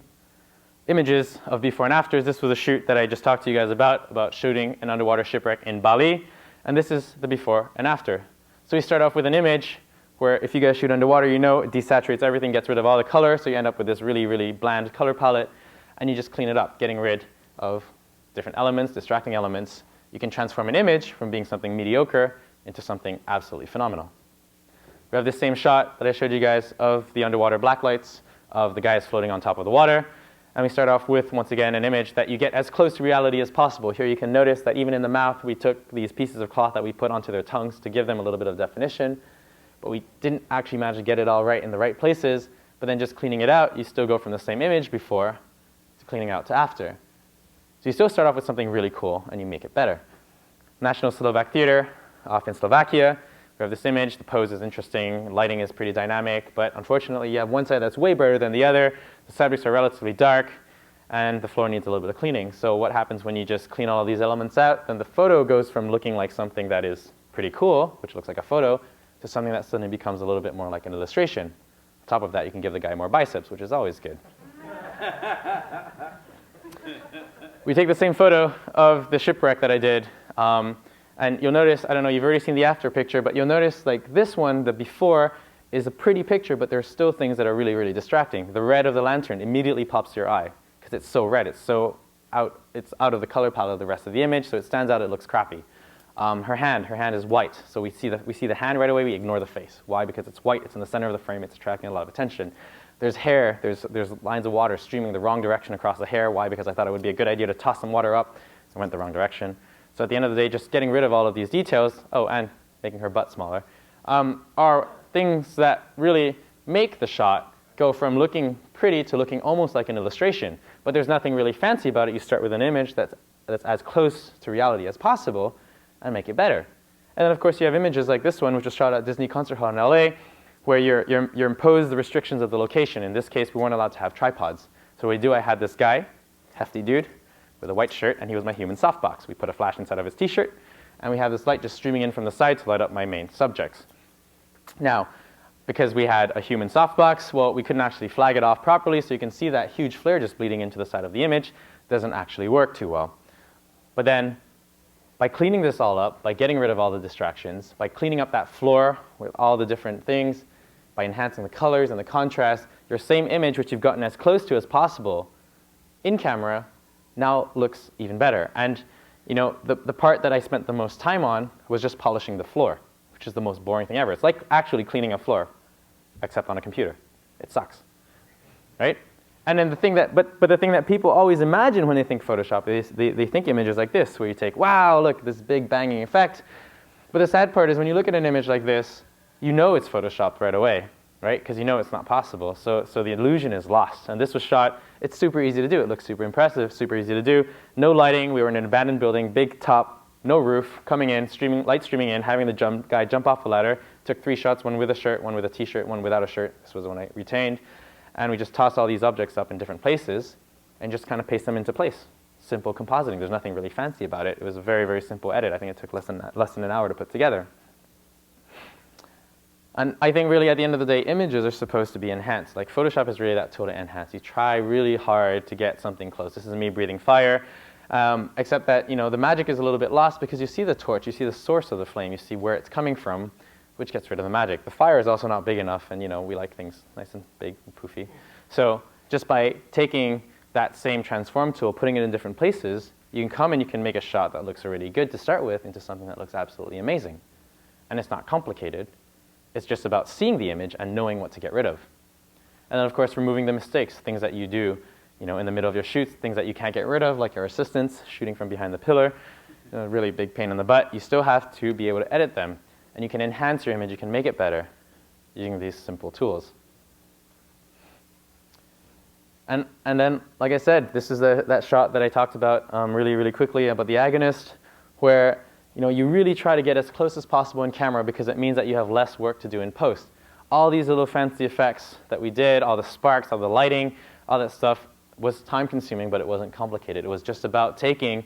images of before and afters. This was a shoot that I just talked to you guys about shooting an underwater shipwreck in Bali. And this is the before and after. So we start off with an image where if you guys shoot underwater, it desaturates everything, gets rid of all the color, so you end up with this really, really bland color palette, and you just clean it up, getting rid of different elements, distracting elements. You can transform an image from being something mediocre into something absolutely phenomenal. We have this same shot that I showed you guys of the underwater blacklights, of the guys floating on top of the water. And we start off with, once again, an image that you get as close to reality as possible. Here you can notice that even in the mouth, we took these pieces of cloth that we put onto their tongues to give them a little bit of definition. But we didn't actually manage to get it all right in the right places. But then just cleaning it out, you still go from the same image before to cleaning out to after. So you still start off with something really cool, and you make it better. National Slovak Theater, off in Slovakia. We have this image. The pose is interesting. Lighting is pretty dynamic. But unfortunately, you have one side that's way brighter than the other. The subjects are relatively dark, and the floor needs a little bit of cleaning. So what happens when you just clean all of these elements out? Then the photo goes from looking like something that is pretty cool, which looks like a photo, to something that suddenly becomes a little bit more like an illustration. On top of that, you can give the guy more biceps, which is always good. We take the same photo of the shipwreck that I did, and you'll notice, I don't know, you've already seen the after picture, but you'll notice like this one, the before, is a pretty picture, but there's still things that are really, really distracting. The red of the lantern immediately pops to your eye because it's so red. It's out of the color palette of the rest of the image, so it stands out, it looks crappy. Her hand is white, so we see the hand right away, we ignore the face. Why? Because it's white, it's in the center of the frame, it's attracting a lot of attention. There's hair, there's lines of water streaming the wrong direction across the hair. Why? Because I thought it would be a good idea to toss some water up, so I went the wrong direction. So at the end of the day, just getting rid of all of these details, oh, and making her butt smaller, are things that really make the shot go from looking pretty to looking almost like an illustration. But there's nothing really fancy about it. You start with an image that's as close to reality as possible and make it better. And then, of course, you have images like this one, which was shot at Disney Concert Hall in LA, where you're imposed the restrictions of the location. In this case, we weren't allowed to have tripods. So what we do, I had this guy, hefty dude, with a white shirt, and he was my human softbox. We put a flash inside of his t-shirt, and we have this light just streaming in from the side to light up my main subjects. Now, because we had a human softbox, well, we couldn't actually flag it off properly, so you can see that huge flare just bleeding into the side of the image doesn't actually work too well. But then, by cleaning this all up, by getting rid of all the distractions, by cleaning up that floor with all the different things, by enhancing the colors and the contrast, your same image, which you've gotten as close to as possible in camera, now looks even better. And you know, the part that I spent the most time on was just polishing the floor, which is the most boring thing ever. It's like actually cleaning a floor, except on a computer. It sucks, right? And then the thing that, but the thing that people always imagine when they think Photoshop is they think images like this, where you take, wow, look, this big banging effect. But the sad part is when you look at an image like this, you know it's Photoshopped right away, right? Because you know it's not possible. So the illusion is lost. And this was shot, it's super easy to do. It looks super impressive, super easy to do. No lighting, we were in an abandoned building, big top, no roof, coming in, light streaming in, having the guy jump off the ladder. Took 3 shots, one with a shirt, one with a t-shirt, one without a shirt. This was the one I retained. And we just toss all these objects up in different places and just kind of paste them into place. Simple compositing. There's nothing really fancy about it. It was a very, very simple edit. I think it took less than an hour to put together. And I think really at the end of the day, images are supposed to be enhanced. Like Photoshop is really that tool to enhance. You try really hard to get something close. This is me breathing fire, except that the magic is a little bit lost because you see the torch, you see the source of the flame, you see where it's coming from, which gets rid of the magic. The fire is also not big enough, and we like things nice and big and poofy. So just by taking that same transform tool, putting it in different places, you can come and you can make a shot that looks already good to start with into something that looks absolutely amazing. And it's not complicated. It's just about seeing the image and knowing what to get rid of. And then, of course, removing the mistakes, things that you do in the middle of your shoots, things that you can't get rid of, like your assistants shooting from behind the pillar, really big pain in the butt. You still have to be able to edit them. And you can enhance your image, you can make it better using these simple tools. And then, like I said, this is that shot that I talked about really, really quickly about the agonist, where you really try to get as close as possible in camera because it means that you have less work to do in post. All these little fancy effects that we did, all the sparks, all the lighting, all that stuff was time consuming, but it wasn't complicated. It was just about taking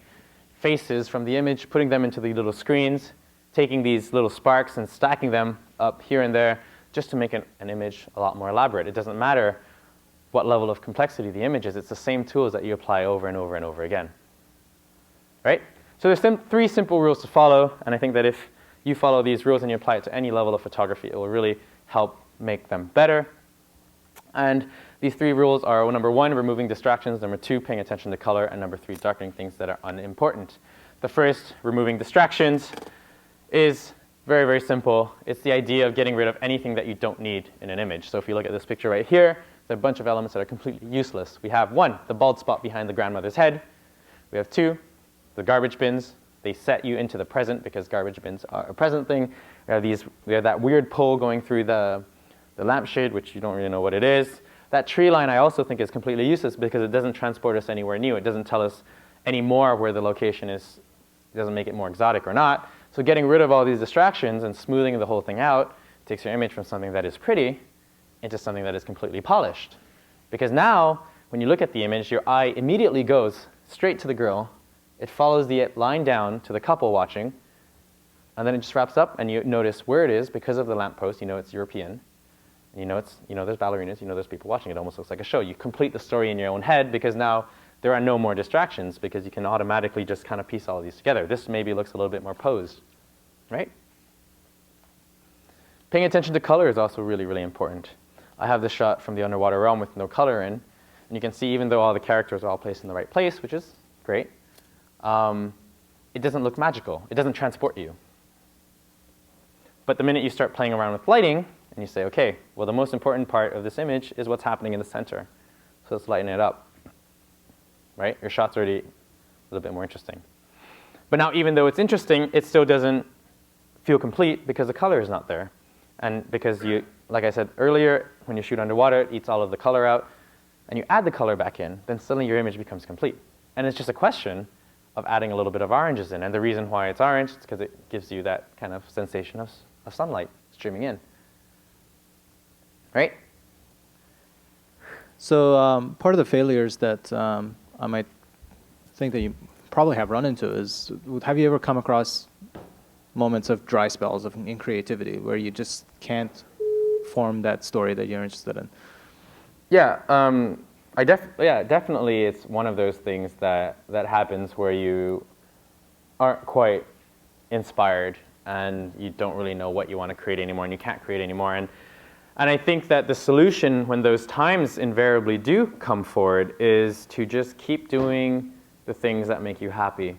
faces from the image, putting them into the little screens, taking these little sparks and stacking them up here and there just to make an image a lot more elaborate. It doesn't matter what level of complexity the image is. It's the same tools that you apply over and over and over again. Right? So there's 3 simple rules to follow, and I think that if you follow these rules and you apply it to any level of photography, it will really help make them better. And these 3 rules are, number 1, removing distractions, number 2, paying attention to color, and number 3, darkening things that are unimportant. The first, removing distractions, is very, very simple. It's the idea of getting rid of anything that you don't need in an image. So if you look at this picture right here, there are a bunch of elements that are completely useless. We have 1, the bald spot behind the grandmother's head. We have 2, the garbage bins. They set you into the present because garbage bins are a present thing. We have that weird pole going through the lampshade, which you don't really know what it is. That tree line I also think is completely useless because it doesn't transport us anywhere new. It doesn't tell us any more where the location is. It doesn't make it more exotic or not. So getting rid of all these distractions and smoothing the whole thing out takes your image from something that is pretty into something that is completely polished. Because now, when you look at the image, your eye immediately goes straight to the girl. It follows the line down to the couple watching, and then it just wraps up, and you notice where it is because of the lamppost. You know it's European. And there's ballerinas. There's people watching. It almost looks like a show. You complete the story in your own head because now there are no more distractions because you can automatically just kind of piece all of these together. This maybe looks a little bit more posed, right? Paying attention to color is also really, really important. I have this shot from the underwater realm with no color in, and you can see even though all the characters are all placed in the right place, which is great, it doesn't look magical. It doesn't transport you. But the minute you start playing around with lighting, and you say, okay, well, the most important part of this image is what's happening in the center. So let's lighten it up. Right? Your shot's already a little bit more interesting. But now, even though it's interesting, it still doesn't feel complete because the color is not there. And because like I said earlier, when you shoot underwater, it eats all of the color out, and you add the color back in, then suddenly your image becomes complete. And it's just a question of adding a little bit of oranges in. And the reason why it's orange is because it gives you that kind of sensation of sunlight streaming in. right? So part of the failures that I might think that you probably have run into is, have you ever come across moments of dry spells in creativity where you just can't form that story that you're interested in? Yeah, definitely it's one of those things that happens where you aren't quite inspired and you don't really know what you want to create anymore and you can't create anymore. And I think that the solution when those times invariably do come forward is to just keep doing the things that make you happy,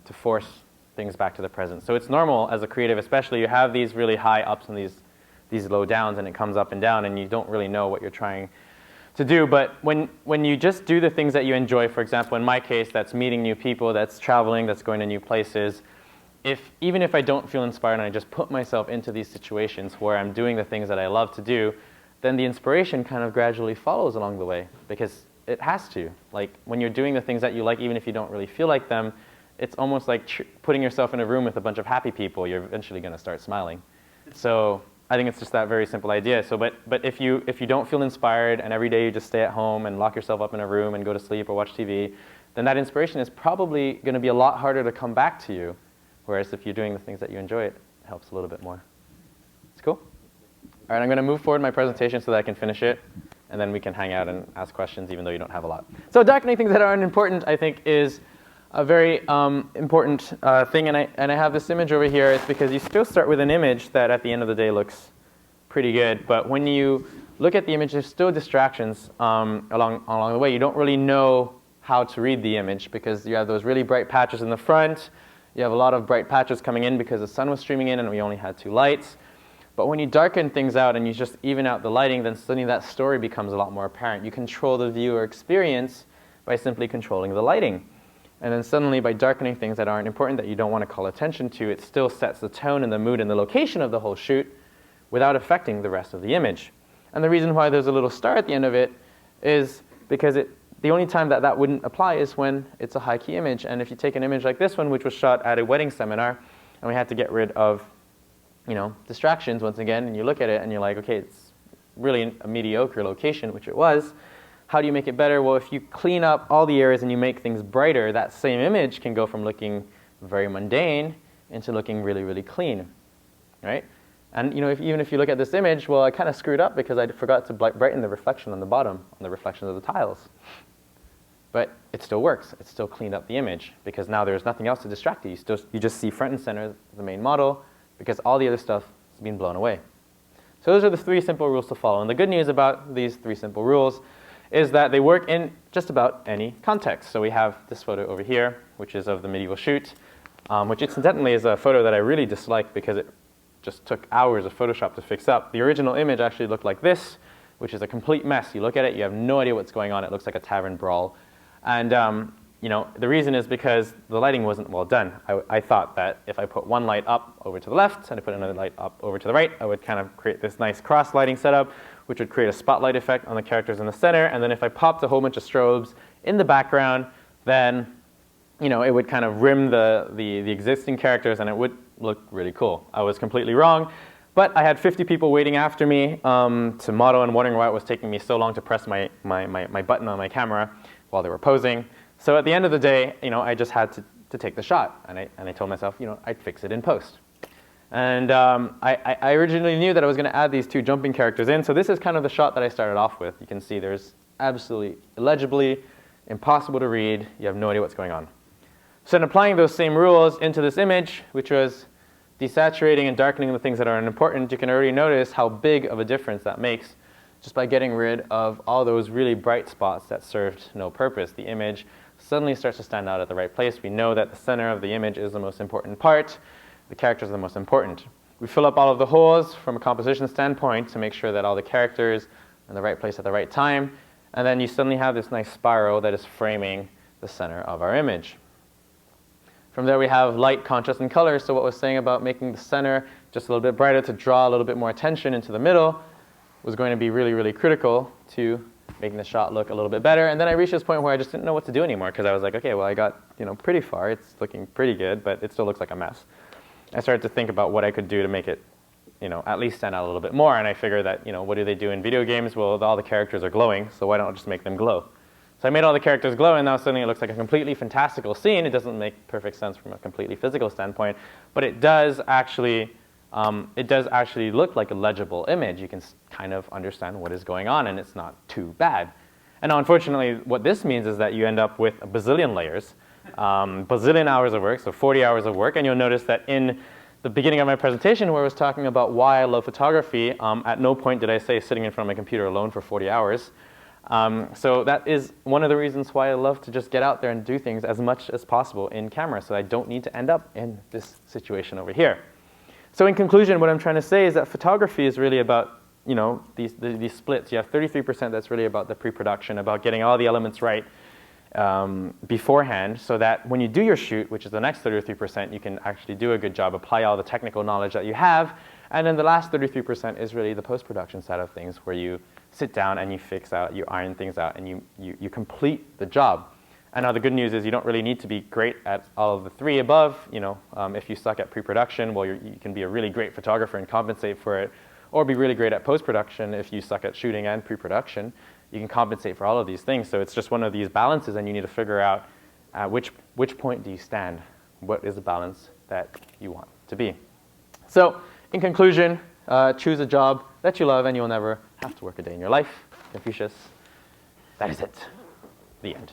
to force things back to the present. So it's normal as a creative, especially, you have these really high ups and these low downs, and it comes up and down, and you don't really know what you're trying to do. But when you just do the things that you enjoy, for example, in my case, that's meeting new people, that's traveling, that's going to new places, even if I don't feel inspired and I just put myself into these situations where I'm doing the things that I love to do, then the inspiration kind of gradually follows along the way, because it has to. Like, when you're doing the things that you like, even if you don't really feel like them, it's almost like putting yourself in a room with a bunch of happy people. You're eventually going to start smiling. So I think it's just that very simple idea. So, but if you don't feel inspired and every day you just stay at home and lock yourself up in a room and go to sleep or watch TV, then that inspiration is probably going to be a lot harder to come back to you. Whereas if you're doing the things that you enjoy, it helps a little bit more. It's cool? All right, I'm going to move forward my presentation so that I can finish it, and then we can hang out and ask questions even though you don't have a lot. So darkening things that aren't important, I think, is a very important thing. And I have this image over here. It's because you still start with an image that at the end of the day looks pretty good. But when you look at the image, there's still distractions along the way. You don't really know how to read the image because you have those really bright patches in the front. You have a lot of bright patches coming in because the sun was streaming in and we only had 2 lights. But when you darken things out and you just even out the lighting, then suddenly that story becomes a lot more apparent. You control the viewer experience by simply controlling the lighting. And then suddenly by darkening things that aren't important, that you don't want to call attention to, it still sets the tone and the mood and the location of the whole shoot without affecting the rest of the image. And the reason why there's a little star at the end of it is because the only time that wouldn't apply is when it's a high key image. And if you take an image like this one, which was shot at a wedding seminar, and we had to get rid of distractions once again, and you look at it and you're like, okay, it's really a mediocre location, which it was. How do you make it better? Well, if you clean up all the areas and you make things brighter, that same image can go from looking very mundane into looking really, really clean, right? And even if you look at this image, well, I kind of screwed up because I forgot to brighten the reflection on the bottom, on the reflection of the tiles. But it still works. It still cleaned up the image because now there's nothing else to distract you. You just see front and center the main model because all the other stuff has been blown away. So those are the 3 simple rules to follow. And the good news about these 3 simple rules is that they work in just about any context. So we have this photo over here, which is of the medieval shoot, which incidentally is a photo that I really dislike because it just took hours of Photoshop to fix up. The original image actually looked like this, which is a complete mess. You look at it, you have no idea what's going on. It looks like a tavern brawl. And the reason is because the lighting wasn't well done. I thought that if I put one light up over to the left and I put another light up over to the right, I would kind of create this nice cross lighting setup, which would create a spotlight effect on the characters in the center. And then if I popped a whole bunch of strobes in the background, then it would kind of rim the existing characters and it would look really cool. I was completely wrong. But I had 50 people waiting after me to model and wondering why it was taking me so long to press my button on my camera while they were posing. So at the end of the day, I just had to take the shot. And I told myself, I'd fix it in post. And I originally knew that I was going to add these 2 jumping characters in. So this is kind of the shot that I started off with. You can see there's absolutely illegibly impossible to read. You have no idea what's going on. So in applying those same rules into this image, which was desaturating and darkening the things that are unimportant, you can already notice how big of a difference that makes just by getting rid of all those really bright spots that served no purpose. The image suddenly starts to stand out at the right place. We know that the center of the image is the most important part. The characters are the most important. We fill up all of the holes from a composition standpoint to make sure that all the characters are in the right place at the right time. And then you suddenly have this nice spiral that is framing the center of our image. From there we have light, contrast, and color. So what I was saying about making the center just a little bit brighter to draw a little bit more attention into the middle was going to be really, really critical to making the shot look a little bit better. And then I reached this point where I just didn't know what to do anymore because I was like, okay, well, I got pretty far. It's looking pretty good, but it still looks like a mess. I started to think about what I could do to make it at least stand out a little bit more. And I figure that, what do they do in video games? Well, all the characters are glowing, so why don't I just make them glow? So I made all the characters glow, and now suddenly it looks like a completely fantastical scene. It doesn't make perfect sense from a completely physical standpoint, but it does actually look like a legible image. You can kind of understand what is going on, and it's not too bad. And now, unfortunately, what this means is that you end up with a bazillion layers, bazillion hours of work, so 40 hours of work, and you'll notice that in the beginning of my presentation where I was talking about why I love photography, at no point did I say sitting in front of my computer alone for 40 hours. So that is one of the reasons why I love to just get out there and do things as much as possible in camera, so I don't need to end up in this situation over here. So in conclusion, what I'm trying to say is that photography is really about these splits. You have 33% that's really about the pre-production, about getting all the elements right beforehand, so that when you do your shoot, which is the next 33%, you can actually do a good job, apply all the technical knowledge that you have. And then the last 33% is really the post-production side of things, where you sit down and you fix out, you iron things out, and you complete the job. And now the good news is you don't really need to be great at all of the three above. If you suck at pre-production, well, you can be a really great photographer and compensate for it, or be really great at post-production. If you suck at shooting and pre-production, you can compensate for all of these things. So it's just one of these balances, and you need to figure out which point do you stand? What is the balance that you want to be? So in conclusion, choose a job that you love, and you'll never have to work a day in your life. Confucius. That is it. The end.